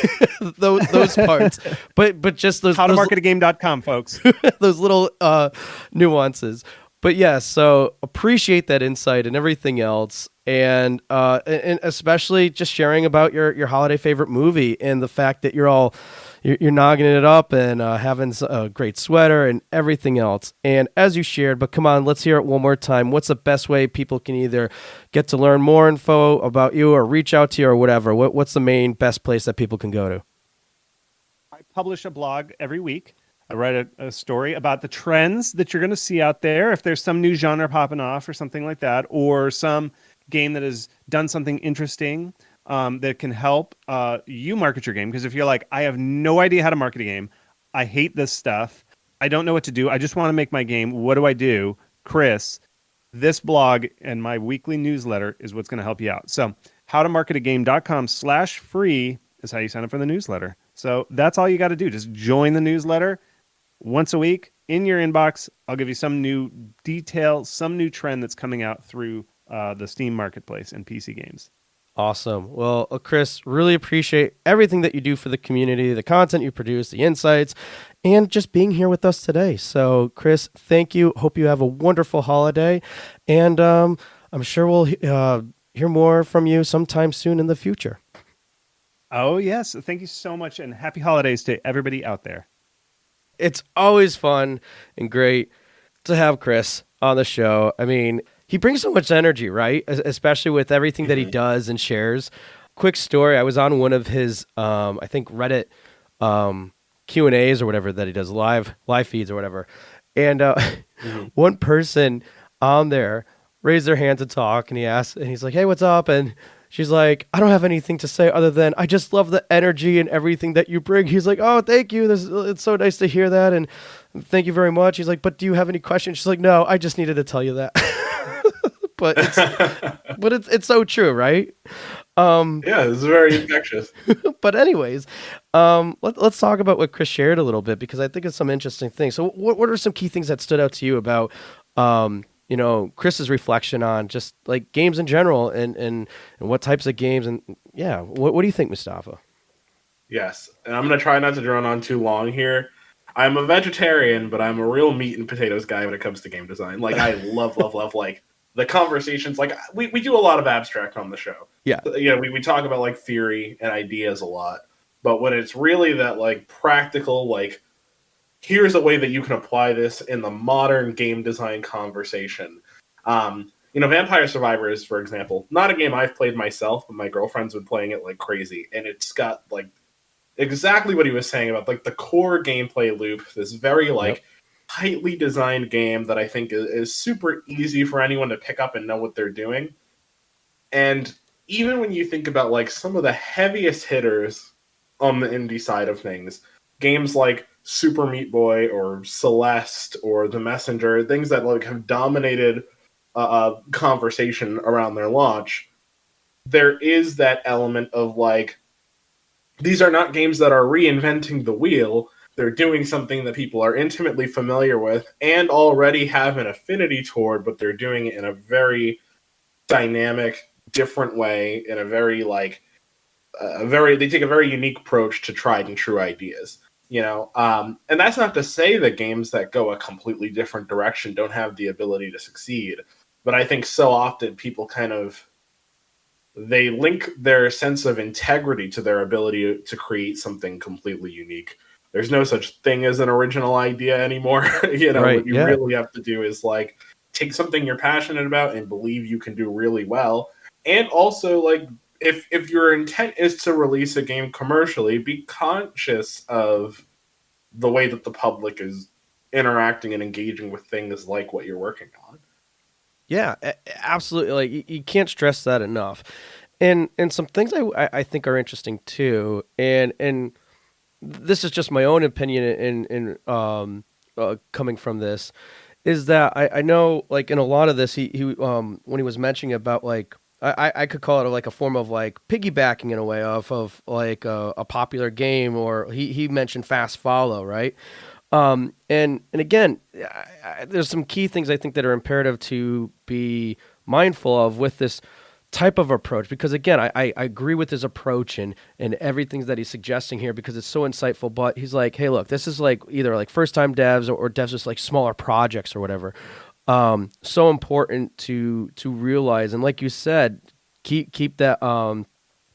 Speaker 2: those parts, but just those
Speaker 5: howtomarketagame.com, folks.
Speaker 2: those little nuances. But yeah, so appreciate that insight and everything else, and especially just sharing about your holiday favorite movie and the fact that you're nogging it up and having a great sweater and everything else. And as you shared, but come on, let's hear it one more time. What's the best way people can either get to learn more info about you or reach out to you or whatever? What's the main best place that people can go to?
Speaker 5: I publish a blog every week. I write a story about the trends that you're going to see out there. If there's some new genre popping off or something like that, or some game that has done something interesting that can help you market your game. Because if you're like, I have no idea how to market a game, I hate this stuff, I don't know what to do, I just want to make my game, what do I do? Chris, this blog and my weekly newsletter is what's going to help you out. So howtomarketagame.com/free is how you sign up for the newsletter. So that's all you got to do. Just join the newsletter once a week in your inbox. I'll give you some new detail, some new trend that's coming out through the Steam marketplace and PC games.
Speaker 2: Awesome. Well, Chris, really appreciate everything that you do for the community, the content you produce, the insights, and just being here with us today. So, Chris, thank you. Hope you have a wonderful holiday, and I'm sure we'll hear more from you sometime soon in the future.
Speaker 5: Oh, yes. Thank you so much, and happy holidays to everybody out there.
Speaker 2: It's always fun and great to have Chris on the show. I mean, he brings so much energy, right? Especially with everything that he does and shares. Quick story, I was on one of his, I think, Reddit Q&As or whatever that he does, live feeds or whatever. And one person on there raised their hand to talk, and he's like, hey, what's up? And she's like, I don't have anything to say other than I just love the energy and everything that you bring. He's like, oh, thank you. It's so nice to hear that. And thank you very much. He's like, but do you have any questions? She's like, no, I just needed to tell you that. but it's so true, right?
Speaker 3: Yeah, it's very infectious.
Speaker 2: But anyways, let's talk about what Chris shared a little bit, because I think it's some interesting things. So what are some key things that stood out to you about Chris's reflection on just like games in general and what types of games. And yeah, what do you think, Mustafa?
Speaker 3: Yes, and I'm going to try not to drone on too long here. I'm a vegetarian, but I'm a real meat and potatoes guy when it comes to game design. Like, I love, love, love, like, the conversations. Like, we do a lot of abstract on the show.
Speaker 2: Yeah.
Speaker 3: We talk about, like, theory and ideas a lot. But when it's really that, like, practical, like, here's a way that you can apply this in the modern game design conversation. Vampire Survivors, for example, not a game I've played myself, but my girlfriend's been playing it like crazy. And it's got, like, exactly what he was saying about like the core gameplay loop, this very like tightly designed game that I think is super easy for anyone to pick up and know what they're doing. And even when you think about like some of the heaviest hitters on the indie side of things, games like Super Meat Boy or Celeste or The Messenger, things that like have dominated conversation around their launch, there is that element of like, these are not games that are reinventing the wheel. They're doing something that people are intimately familiar with and already have an affinity toward, but they're doing it in a very dynamic, different way, in a very like they take a very unique approach to tried and true ideas. And that's not to say that games that go a completely different direction don't have the ability to succeed. But I think so often people they link their sense of integrity to their ability to create something completely unique. There's no such thing as an original idea anymore. What you really have to do is like take something you're passionate about and believe you can do really well. And also like if your intent is to release a game commercially, be conscious of the way that the public is interacting and engaging with things like what you're working on.
Speaker 2: Yeah, absolutely. Like you can't stress that enough. And some things I think are interesting too. And this is just my own opinion in coming from this, is that I know like in a lot of this he when he was mentioning about like I could call it like a form of like piggybacking in a way of like a popular game, or he mentioned fast follow, right? And again, there's some key things I think that are imperative to be mindful of with this type of approach, because again, I agree with his approach and everything that he's suggesting here, because it's so insightful. But he's like, hey, look, this is like either like first time devs or devs with like smaller projects or whatever. So important to realize, and like you said, keep that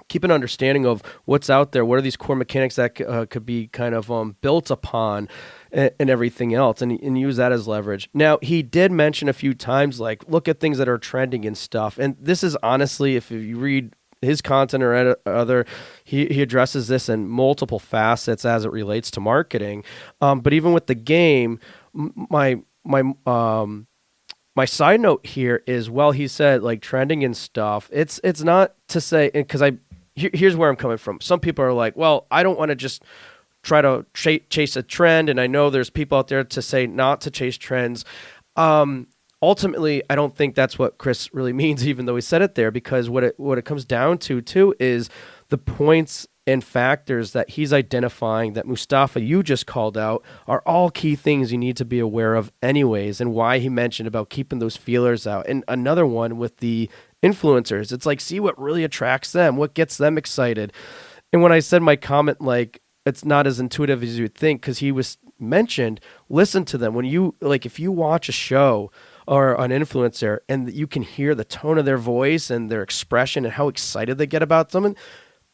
Speaker 2: keep an understanding of what's out there. What are these core mechanics that could be kind of built upon, and everything else, and use that as leverage. Now, he did mention a few times, like, look at things that are trending and stuff. And this is honestly, if you read his content or other, he addresses this in multiple facets as it relates to marketing. But even with the game, my side note here is, well, he said like trending and stuff. It's not to say, because here's where I'm coming from. Some people are like, well, I don't want to just try to chase a trend, and I know there's people out there to say not to chase trends. Ultimately, I don't think that's what Chris really means, even though he said it there, because what it comes down to too is the points and factors that he's identifying, that Mustafa, you just called out, are all key things you need to be aware of anyways, and why he mentioned about keeping those feelers out. And another one with the influencers, it's like, see what really attracts them, what gets them excited. And when I said my comment, like, it's not as intuitive as you would think, because he was mentioned, listen to them. When you, like, if you watch a show or an influencer and you can hear the tone of their voice and their expression and how excited they get about something,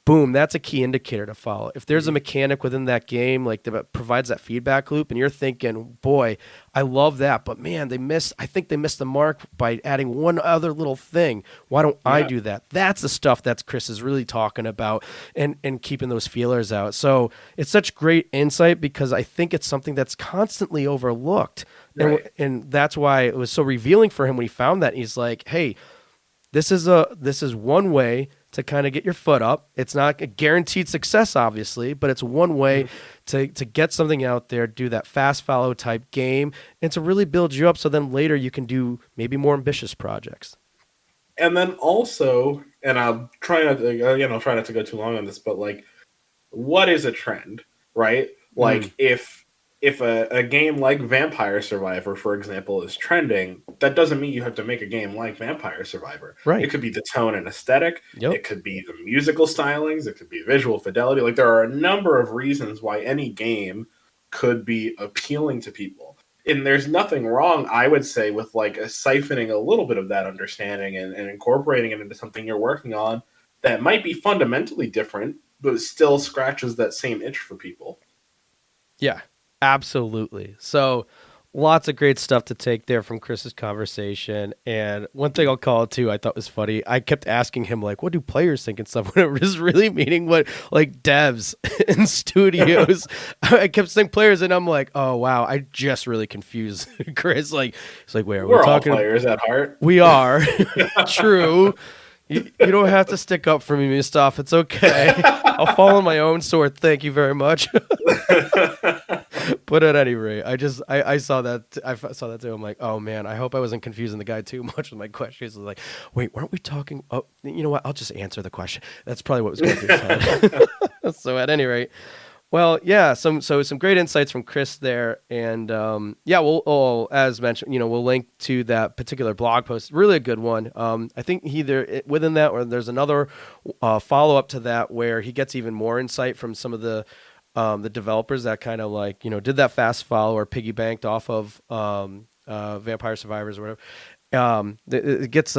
Speaker 2: boom, that's a key indicator to follow. If there's a mechanic within that game like that provides that feedback loop, and you're thinking, boy, I love that, but man, I think they missed the mark by adding one other little thing. Why don't I do that? That's the stuff that Chris is really talking about, and keeping those feelers out. So it's such great insight, because I think it's something that's constantly overlooked. Right. And that's why it was so revealing for him when he found that. He's like, hey, this is one way to kind of get your foot up. It's not a guaranteed success, obviously, but it's one way to get something out there, do that fast follow type game, and to really build you up, so then later you can do maybe more ambitious projects.
Speaker 3: And then also, and I'll try not to go too long on this, but like, what is a trend, right? Like, if if a game like Vampire Survivor, for example, is trending, that doesn't mean you have to make a game like Vampire Survivor.
Speaker 2: Right.
Speaker 3: It could be the tone and aesthetic.
Speaker 2: Yep.
Speaker 3: It could be the musical stylings. It could be visual fidelity. Like, there are a number of reasons why any game could be appealing to people. And there's nothing wrong, I would say, with like siphoning a little bit of that understanding and incorporating it into something you're working on that might be fundamentally different, but still scratches that same itch for people.
Speaker 2: Yeah, absolutely. So lots of great stuff to take there from Chris's conversation. And one thing I'll call it too, I thought was funny. I kept asking him, like, what do players think and stuff? When it was really meaning what, like, devs and studios. I kept saying players, and I'm like, oh, wow, I just really confused Chris. Like, it's like, wait,
Speaker 3: We're all
Speaker 2: talking
Speaker 3: players at heart.
Speaker 2: We are. True. You don't have to stick up for me, Mustafa. It's okay. I'll fall on my own sword. Thank you very much. But at any rate, I saw that. I saw that too. I'm like, oh man, I hope I wasn't confusing the guy too much with my questions. I was like, wait, weren't we talking? Oh, you know what? I'll just answer the question. That's probably what was going through his head. So at any rate, well, yeah, some great insights from Chris there, and yeah, we'll as mentioned, we'll link to that particular blog post. Really a good one. I think either within that or there's another follow up to that where he gets even more insight from some of the developers that kind of like did that fast follow or piggybanked off of Vampire Survivors or whatever. It gets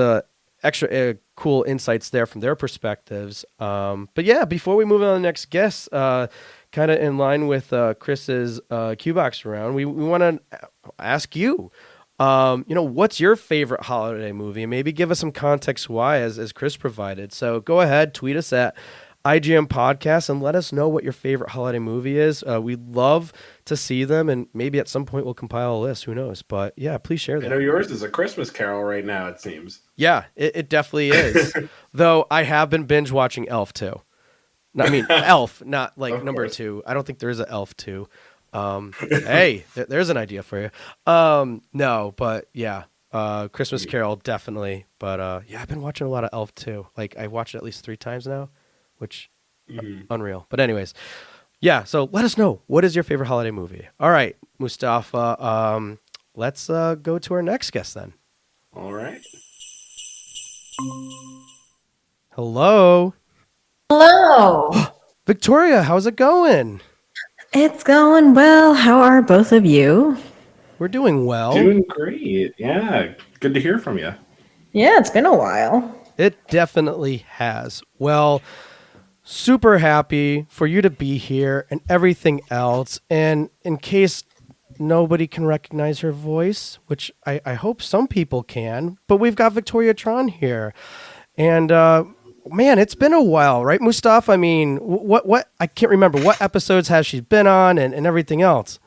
Speaker 2: extra cool insights there from their perspectives. But yeah, before we move on to the next guest, kind of in line with Chris's Q-Box round, we want to ask you, what's your favorite holiday movie? And maybe give us some context why, as Chris provided. So go ahead, tweet us at IGM Podcast and let us know what your favorite holiday movie is. We'd love to see them, and maybe at some point we'll compile a list. Who knows? But yeah, please share that.
Speaker 3: I know yours is A Christmas Carol right now, it seems.
Speaker 2: Yeah, it definitely is. Though I have been binge watching Elf too. I mean, Elf, not like number 2. I don't think there is an Elf 2. Hey, there's an idea for you. No, but yeah, Christmas Carol definitely. But yeah, I've been watching a lot of Elf too. Like I watched it at least 3 times now, which unreal. But anyways, yeah. So let us know, what is your favorite holiday movie? All right, Mustafa. Let's go to our next guest then.
Speaker 3: All right.
Speaker 2: Hello.
Speaker 6: Hello.
Speaker 2: Victoria, how's it going?
Speaker 6: It's going well. How are both of you?
Speaker 2: We're doing well.
Speaker 3: Doing great. Yeah. Good to hear from you.
Speaker 6: Yeah, it's been a while.
Speaker 2: It definitely has. Well, super happy for you to be here and everything else. And in case nobody can recognize her voice, which I hope some people can, but we've got Victoria Tron here. And man, it's been a while, right, Mustafa? I mean, what I can't remember. What episodes has she been on and everything else?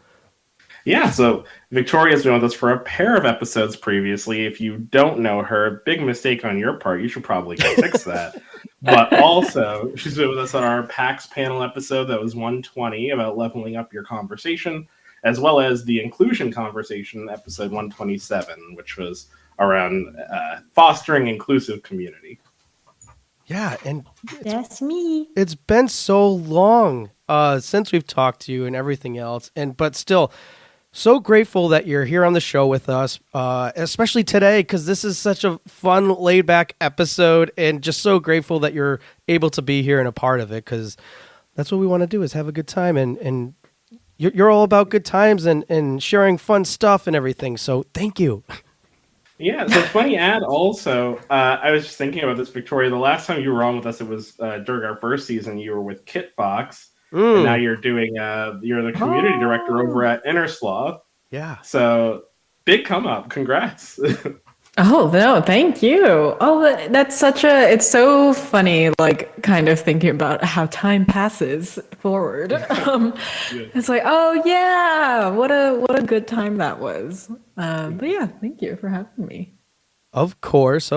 Speaker 3: Yeah, so Victoria's been with us for a pair of episodes previously. If you don't know her, big mistake on your part. You should probably go fix that. But also, she's been with us on our PAX panel episode that was 120 about leveling up your conversation, as well as the inclusion conversation episode 127, which was around fostering inclusive community.
Speaker 2: Yeah, and
Speaker 6: That's me.
Speaker 2: it's been so long since we've talked to you and everything else, but still so grateful that you're here on the show with us, especially today, because this is such a fun, laid-back episode, and just so grateful that you're able to be here and a part of it, because that's what we want to do, is have a good time, and you're all about good times and sharing fun stuff and everything, so thank you.
Speaker 3: Yeah, so funny ad also. I was just thinking about this, Victoria. The last time you were on with us, it was during our first season. You were with Kit Fox, and now you're doing. You're the community director over at Innersloth.
Speaker 2: Yeah.
Speaker 3: So big come up. Congrats.
Speaker 6: Oh, no, thank you. Oh, that's it's so funny, like, kind of thinking about how time passes forward. It's like, oh, yeah, what a good time that was. But yeah, thank you for having me.
Speaker 2: Of course.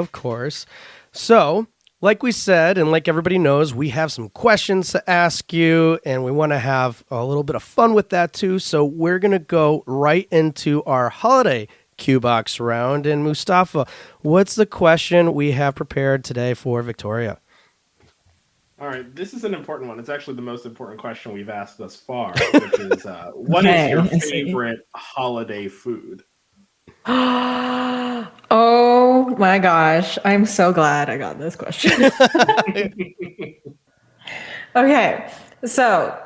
Speaker 2: So, like we said, and like everybody knows, we have some questions to ask you, and we want to have a little bit of fun with that too. So we're going to go right into our holiday Q-Box round. And Mustafa, what's the question we have prepared today for Victoria?
Speaker 3: All right, this is an important one. It's actually the most important question we've asked thus far, which is what is
Speaker 6: Okay,
Speaker 3: your
Speaker 6: I see.
Speaker 3: favorite holiday food?
Speaker 6: Oh my gosh. I'm so glad I got this question. Okay. So,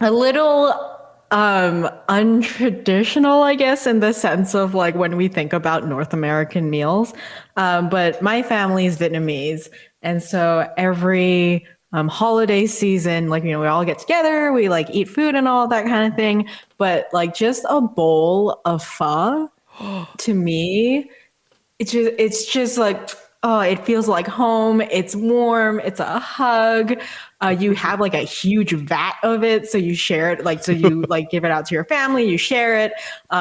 Speaker 6: a little untraditional, I guess, in the sense of like when we think about North American meals. But my family is Vietnamese. And so every holiday season, like, we all get together, we like eat food and all that kind of thing. But like just a bowl of pho to me, it's just like, oh, it feels like home. It's warm. It's a hug. You have like a huge vat of it, so you share it. Like, so you like give it out to your family. You share it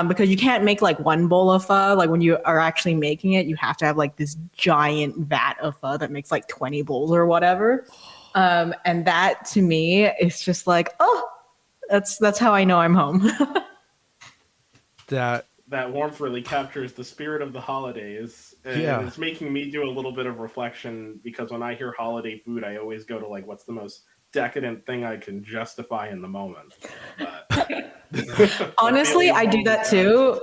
Speaker 6: because you can't make like one bowl of pho. Like when you are actually making it, you have to have like this giant vat of pho that makes like 20 bowls or whatever. And that to me is just like, oh, that's how I know I'm home.
Speaker 2: That
Speaker 3: That warmth really captures the spirit of the holidays. And
Speaker 2: Yeah.
Speaker 3: it's making me do a little bit of reflection because when I hear holiday food, I always go to like, what's the most decadent thing I can justify in the moment? But
Speaker 6: Honestly, I do that too.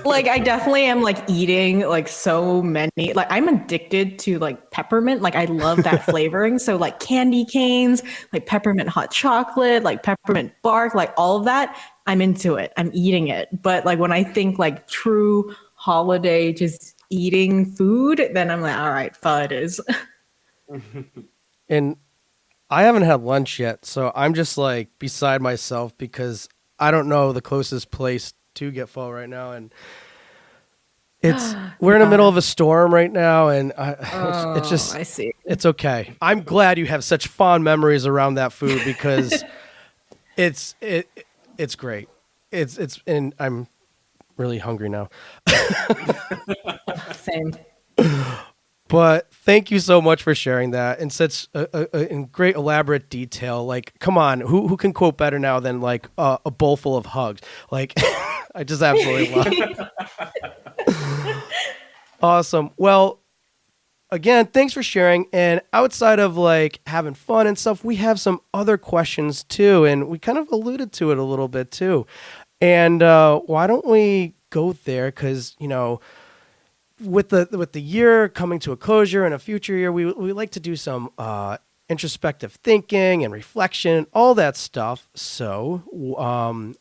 Speaker 6: Like I definitely am like eating like so many, like I'm addicted to like peppermint. Like I love that flavoring. So like candy canes, like peppermint hot chocolate, like peppermint bark, like all of that, I'm into it. I'm eating it. But like when I think like true holiday just eating food, then I'm like, all right, pho it is.
Speaker 2: and I haven't had lunch yet, so I'm just like beside myself because I don't know the closest place to get pho right now, and we're in the middle of a storm right now, and it's just
Speaker 6: I see.
Speaker 2: it's okay. I'm glad you have such fond memories around that food because it's great. It's and I'm really hungry now.
Speaker 6: Same.
Speaker 2: But thank you so much for sharing that in such in great elaborate detail. Like, come on, who can quote better now than like a bowl full of hugs? Like, I just absolutely love it. Awesome. Well, again, thanks for sharing. And outside of like having fun and stuff, we have some other questions too, and we kind of alluded to it a little bit too. And why don't we go there? Because with the year coming to a closure and a future year, we like to do some introspective thinking and reflection, all that stuff. So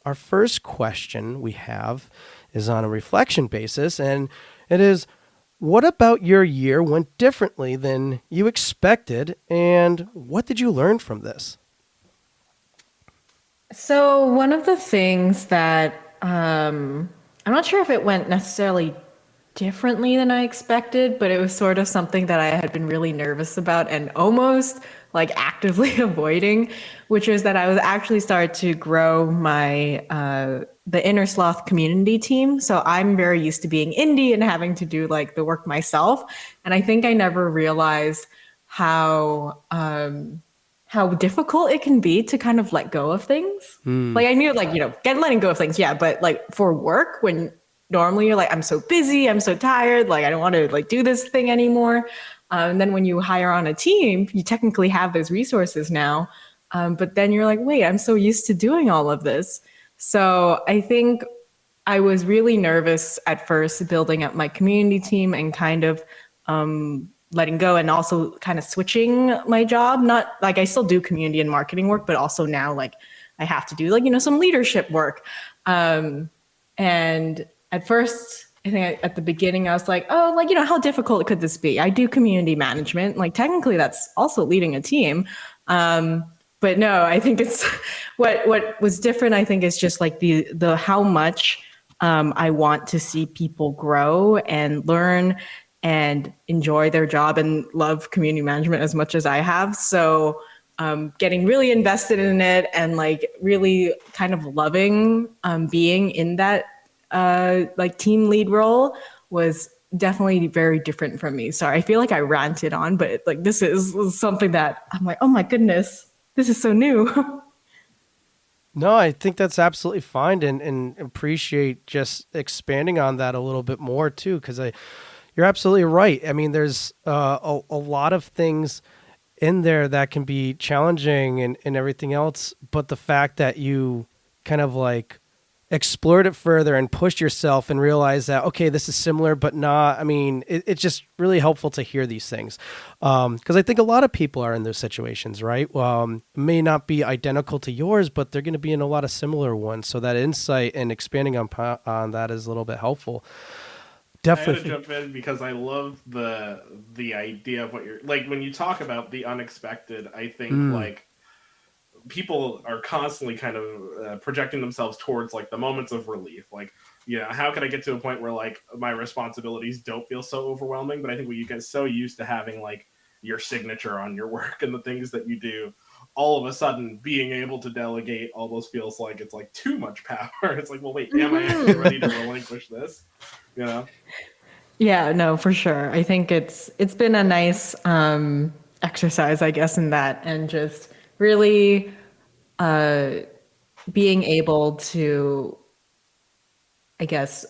Speaker 2: our first question we have is on a reflection basis, and it is, what about your year went differently than you expected, and what did you learn from this?
Speaker 6: So one of the things that I'm not sure if it went necessarily differently than I expected, but it was sort of something that I had been really nervous about and almost like actively avoiding, which is that I was actually started to grow my the Inner Sloth community team. So I'm very used to being indie and having to do like the work myself, and I think I never realized how difficult it can be to kind of let go of things. Like I knew like, letting go of things. Yeah. But like for work, when normally you're like, I'm so busy, I'm so tired, like I don't want to like do this thing anymore. And then when you hire on a team, you technically have those resources now. But then you're like, wait, I'm so used to doing all of this. So I think I was really nervous at first building up my community team and kind of letting go and also kind of switching my job. Not like I still do community and marketing work, but also now like I have to do like, some leadership work. And at first, I think at the beginning I was like, oh, like, how difficult could this be? I do community management. Like technically that's also leading a team. But no, I think it's what was different, I think, is just like the how much I want to see people grow and learn and enjoy their job and love community management as much as I have. So getting really invested in it and like really kind of loving being in that like team lead role was definitely very different from me. Sorry, I feel like I ranted on, but like this is something that I'm like, oh my goodness, this is so new.
Speaker 2: No, I think that's absolutely fine, and appreciate just expanding on that a little bit more too, because you're absolutely right. I mean, there's a lot of things in there that can be challenging and everything else. But the fact that you kind of like explored it further and pushed yourself and realized that, okay, this is similar, but not, I mean, it's just really helpful to hear these things. Because I think a lot of people are in those situations, right? May not be identical to yours, but they're going to be in a lot of similar ones. So that insight and expanding on that is a little bit helpful. Definitely.
Speaker 3: I had to jump in because I love the idea of what you're like when you talk about the unexpected. I think like people are constantly kind of projecting themselves towards like the moments of relief. Like, you know, how can I get to a point where like my responsibilities don't feel so overwhelming? But I think when you get so used to having like your signature on your work and the things that you do, all of a sudden being able to delegate almost feels like it's like too much power. It's like, well, wait, am I actually ready to relinquish this? You know?
Speaker 6: Yeah, no, for sure. I think it's been a nice exercise, I guess, in that, and just really being able to, I guess,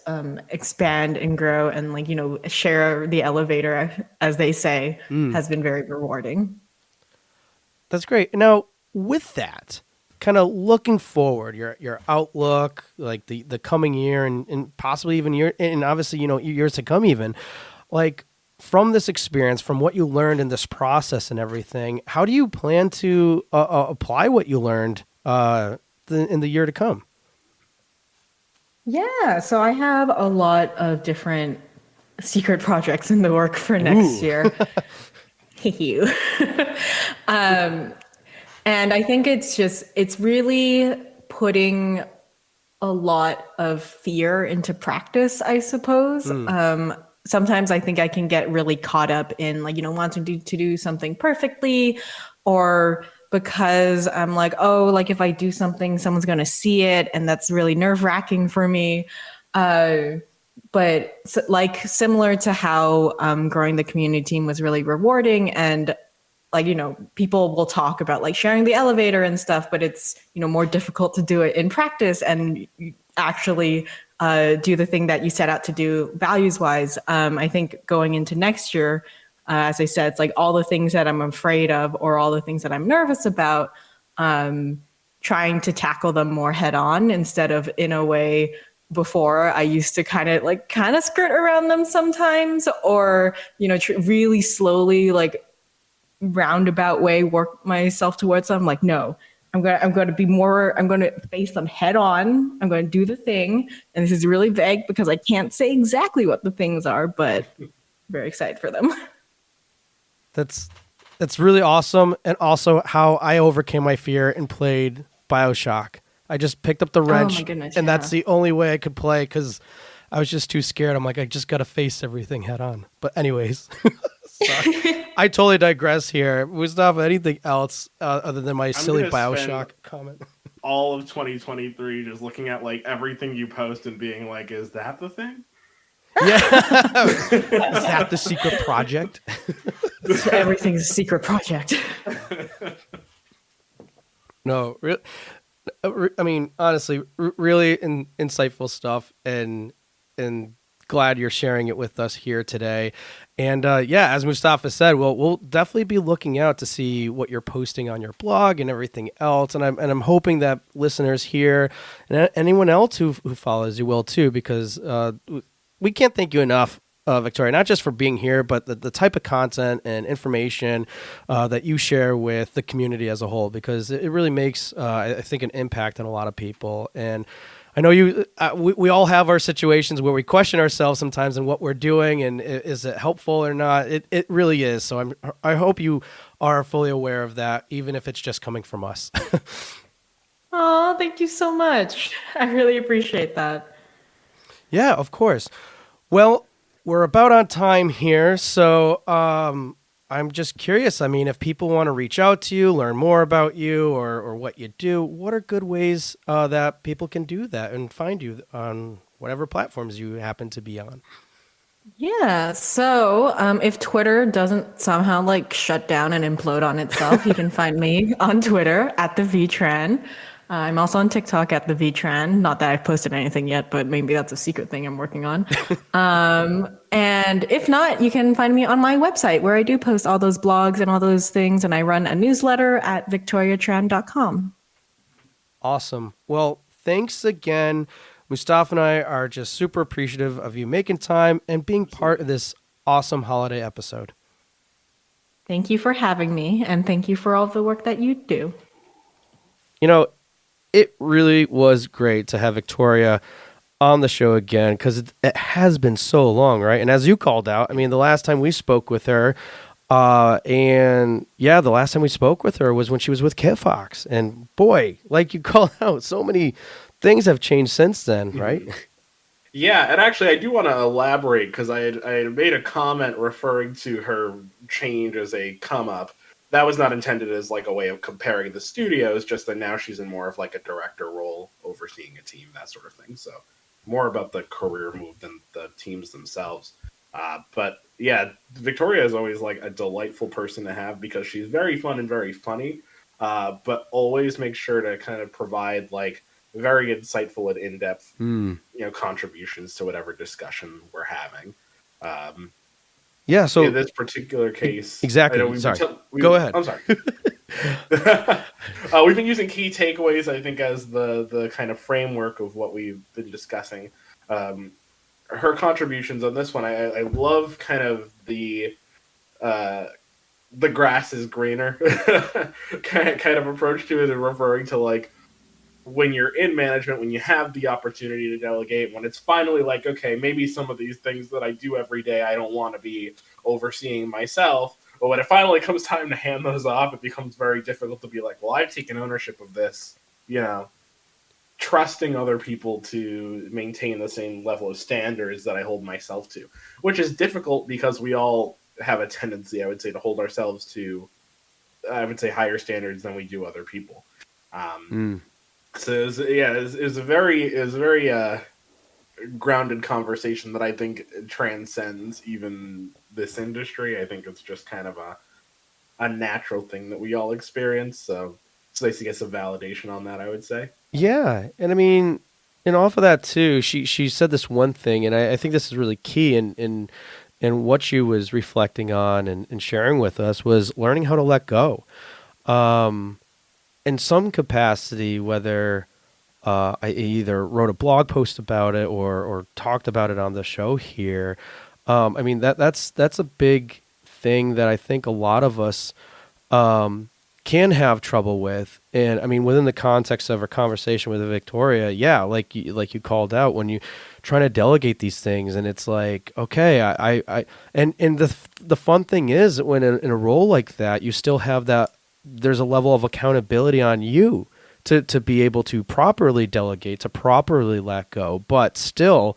Speaker 6: expand and grow and like, you know, share the elevator, as they say, has been very rewarding.
Speaker 2: That's great. Now, with that, kind of looking forward, your outlook, like the coming year and possibly even year, and obviously, you know, years to come even, like from this experience, from what you learned in this process and everything, how do you plan to apply what you learned in the year to come?
Speaker 6: Yeah, so I have a lot of different secret projects in the work for next year. You. And I think it's really putting a lot of fear into practice, I suppose. Sometimes I think I can get really caught up in like, you know, wanting to do something perfectly, or because I'm like, oh, like if I do something, someone's going to see it. And that's really nerve-wracking for me. But like similar to how growing the community team was really rewarding, and like, you know, people will talk about like sharing the elevator and stuff, but it's, you know, more difficult to do it in practice and actually do the thing that you set out to do values wise. I think going into next year, as I said, it's like all the things that I'm afraid of or all the things that I'm nervous about, trying to tackle them more head on instead of in a way before I used to kind of skirt around them sometimes, or, you know, really slowly, like roundabout way work myself towards them. Like, no, I'm going to face them head on. I'm going to do the thing. And this is really vague because I can't say exactly what the things are, but very excited for them.
Speaker 2: That's really awesome. And also how I overcame my fear and played BioShock. I just picked up the wrench,
Speaker 6: my goodness,
Speaker 2: and
Speaker 6: yeah.
Speaker 2: that's the only way I could play because I was just too scared. I'm like, I just got to face everything head on. But anyways, sorry. I totally digress here. Mustafa, anything else other than my silly BioShock comment?
Speaker 3: All of 2023 just looking at like everything you post and being like, is that the thing?
Speaker 2: Yeah. Is that the secret project?
Speaker 6: Everything's a secret project.
Speaker 2: No, I mean, honestly, really insightful stuff, and glad you're sharing it with us here today. And yeah, as Mustafa said, we'll definitely be looking out to see what you're posting on your blog and everything else. And I'm hoping that listeners here and anyone else who follows you will too, because we can't thank you enough, Victoria, not just for being here, but the type of content and information that you share with the community as a whole, because it really makes, I think, an impact on a lot of people. And I know we all have our situations where we question ourselves sometimes and what we're doing and is it helpful or not. It really is. So I hope you are fully aware of that, even if it's just coming from us.
Speaker 6: Oh, thank you so much. I really appreciate that.
Speaker 2: Yeah, of course. Well, we're about on time here, so I'm just curious. I mean, if people want to reach out to you, learn more about you or what you do, what are good ways that people can do that and find you on whatever platforms you happen to be on?
Speaker 6: Yeah, so if Twitter doesn't somehow like shut down and implode on itself, you can find me on Twitter at the VTran. I'm also on TikTok at the VTran. Not that I've posted anything yet, but maybe that's a secret thing I'm working on. And if not, you can find me on my website where I do post all those blogs and all those things. And I run a newsletter at victoriatran.com.
Speaker 2: Awesome. Well, thanks again. Mustafa and I are just super appreciative of you making time and being part of this awesome holiday episode.
Speaker 6: Thank you for having me, and thank you for all the work that you do.
Speaker 2: You know, it really was great to have Victoria on the show again because it has been so long, right? And as you called out, I mean, the last time we spoke with her, the last time we spoke with her was when she was with KitFox. And boy, like you called out, so many things have changed since then, right?
Speaker 3: Yeah, and actually, I do want to elaborate because I had made a comment referring to her change as a come up. That was not intended as like a way of comparing the studios, just that now she's in more of like a director role, overseeing a team, that sort of thing. So more about the career move than the teams themselves. But yeah, Victoria is always like a delightful person to have because she's very fun and very funny, but always makes sure to kind of provide like very insightful and in-depth, contributions to whatever discussion we're having.
Speaker 2: So
Speaker 3: in this particular case,
Speaker 2: exactly. Go ahead.
Speaker 3: I'm sorry. We've been using key takeaways, I think, as the kind of framework of what we've been discussing. Her contributions on this one, I love kind of the grass is greener kind of approach to it, and referring to like when you're in management, when you have the opportunity to delegate, when it's finally like, okay, maybe some of these things that I do every day, I don't want to be overseeing myself. But when it finally comes time to hand those off, it becomes very difficult to be like, well, I've taken ownership of this, trusting other people to maintain the same level of standards that I hold myself to, which is difficult because we all have a tendency, I would say, to hold ourselves to, I would say, higher standards than we do other people. So it was a very grounded conversation that I think transcends even this industry. I think it's just kind of a natural thing that we all experience. So it's nice to get some validation on that, I would say.
Speaker 2: Yeah, and I mean, and off of that too, she said this one thing, and I think this is really key in what she was reflecting on and sharing with us was learning how to let go. In some capacity, whether I either wrote a blog post about it or talked about it on the show here, I mean that's a big thing that I think a lot of us can have trouble with. And I mean, within the context of our conversation with Victoria, yeah, like you called out, when you trying to delegate these things, and it's like, okay, and the fun thing is when in a role like that, you still have that. There's a level of accountability on you to be able to properly delegate, to properly let go, but still,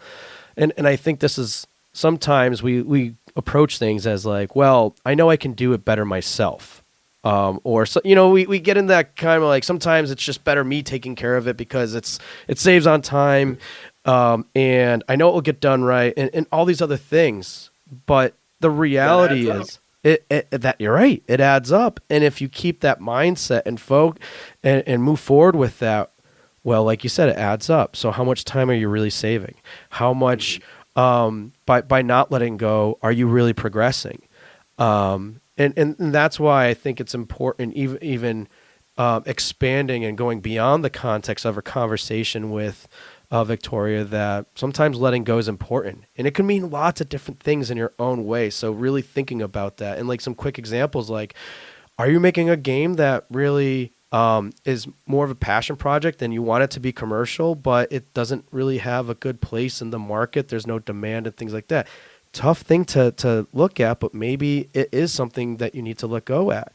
Speaker 2: and I think this is sometimes we approach things as like, well, I know I can do it better myself. Or so, we get in that kind of like, sometimes it's just better me taking care of it because it saves on time. And I know it will get done right and all these other things, but the reality is that you're right. It adds up. And if you keep that mindset and move forward with that, well, like you said, it adds up. So how much time are you really saving? How much, by not letting go, are you really progressing? And that's why I think it's important, even expanding and going beyond the context of a conversation with Victoria, that sometimes letting go is important, and it can mean lots of different things in your own way. So really thinking about that, and like some quick examples, like, are you making a game that really is more of a passion project and you want it to be commercial, but it doesn't really have a good place in the market? There's no demand and things like that. Tough thing to look at, but maybe it is something that you need to let go at.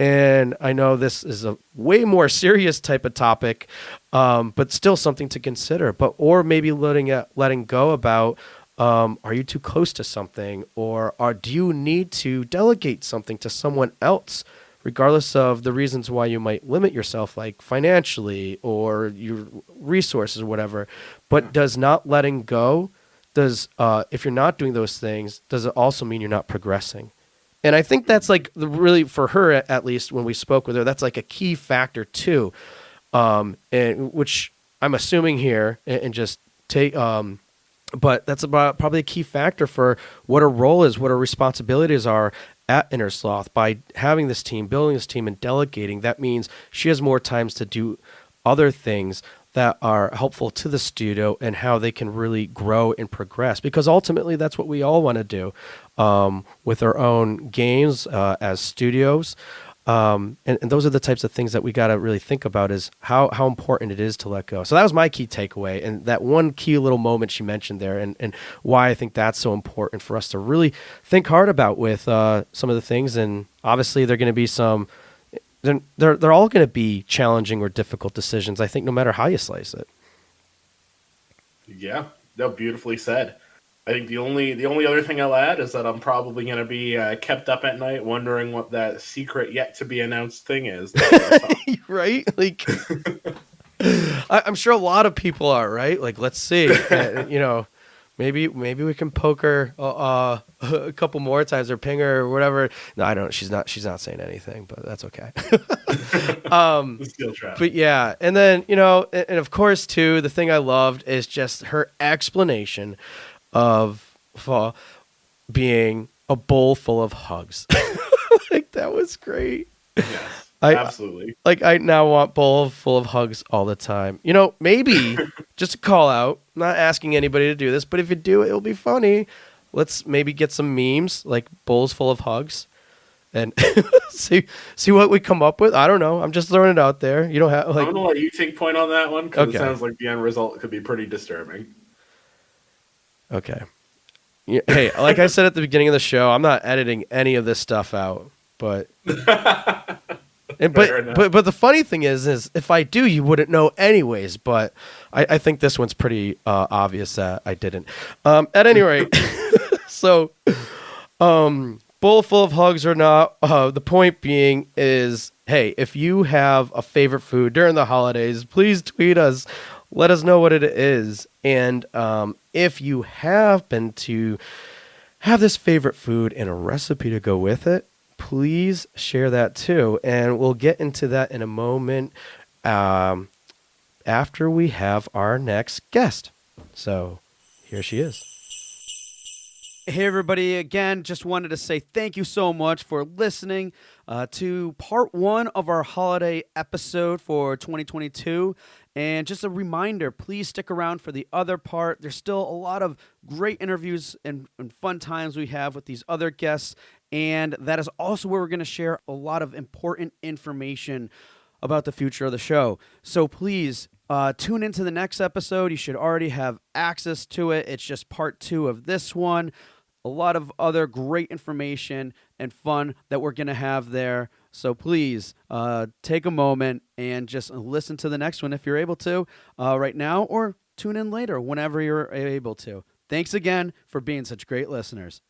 Speaker 2: And I know this is a way more serious type of topic, but still something to consider. Or maybe letting go about, are you too close to something, or do you need to delegate something to someone else, regardless of the reasons why you might limit yourself, like financially or your resources or whatever. But does not letting go, if you're not doing those things, does it also mean you're not progressing? And I think that's like really, for her, at least when we spoke with her, that's like a key factor too. and which I'm assuming here, and just take. But that's about probably a key factor for what her role is, what her responsibilities are at Innersloth. By having this team, building this team, and delegating, that means she has more times to do other things that are helpful to the studio and how they can really grow and progress. Because ultimately, that's what we all want to do with our own games as studios. And those are the types of things that we got to really think about, is how important it is to let go. So that was my key takeaway. And that one key little moment she mentioned there, and why I think that's so important for us to really think hard about with some of the things. And obviously they're going to be they're all going to be challenging or difficult decisions, I think, no matter how you slice it.
Speaker 3: Yeah, no, beautifully said. I think the only other thing I'll add is that I'm probably going to be kept up at night wondering what that secret yet to be announced thing is.
Speaker 2: Right? Like, I'm sure a lot of people are, right? Like, let's see, maybe we can poke her a couple more times, or ping her or whatever. No, I don't. She's not saying anything, but that's okay.
Speaker 3: Skill trap.
Speaker 2: But yeah, and then and of course too, the thing I loved is just her explanation of being a bowl full of hugs. Like, that was great.
Speaker 3: Yes, absolutely.
Speaker 2: I now want bowl full of hugs all the time. Maybe just a call out. I'm not asking anybody to do this, but if you do, it'll be funny. Let's maybe get some memes like bowls full of hugs, and see what we come up with. I don't know. I'm just throwing it out there. You don't have
Speaker 3: I'm gonna let you take point on that one, because
Speaker 2: Okay.
Speaker 3: it sounds like the end result could be pretty disturbing.
Speaker 2: Okay. Yeah, hey, like I said at the beginning of the show, I'm not editing any of this stuff out. But but the funny thing is if I do, you wouldn't know anyways. But I think this one's pretty obvious that I didn't. At any rate, so bowl full of hugs or not, the point being is, hey, if you have a favorite food during the holidays, please tweet us. Let us know what it is. And if you happen to have this favorite food and a recipe to go with it, please share that too. And we'll get into that in a moment after we have our next guest. So here she is.
Speaker 1: Hey, everybody. Again, just wanted to say thank you so much for listening to part one of our holiday episode for 2022. And just a reminder, please stick around for the other part. There's still a lot of great interviews and fun times we have with these other guests. And that is also where we're going to share a lot of important information about the future of the show. So please tune into the next episode. You should already have access to it. It's just part two of this one. A lot of other great information and fun that we're going to have there. So please take a moment and just listen to the next one if you're able to right now, or tune in later whenever you're able to. Thanks again for being such great listeners.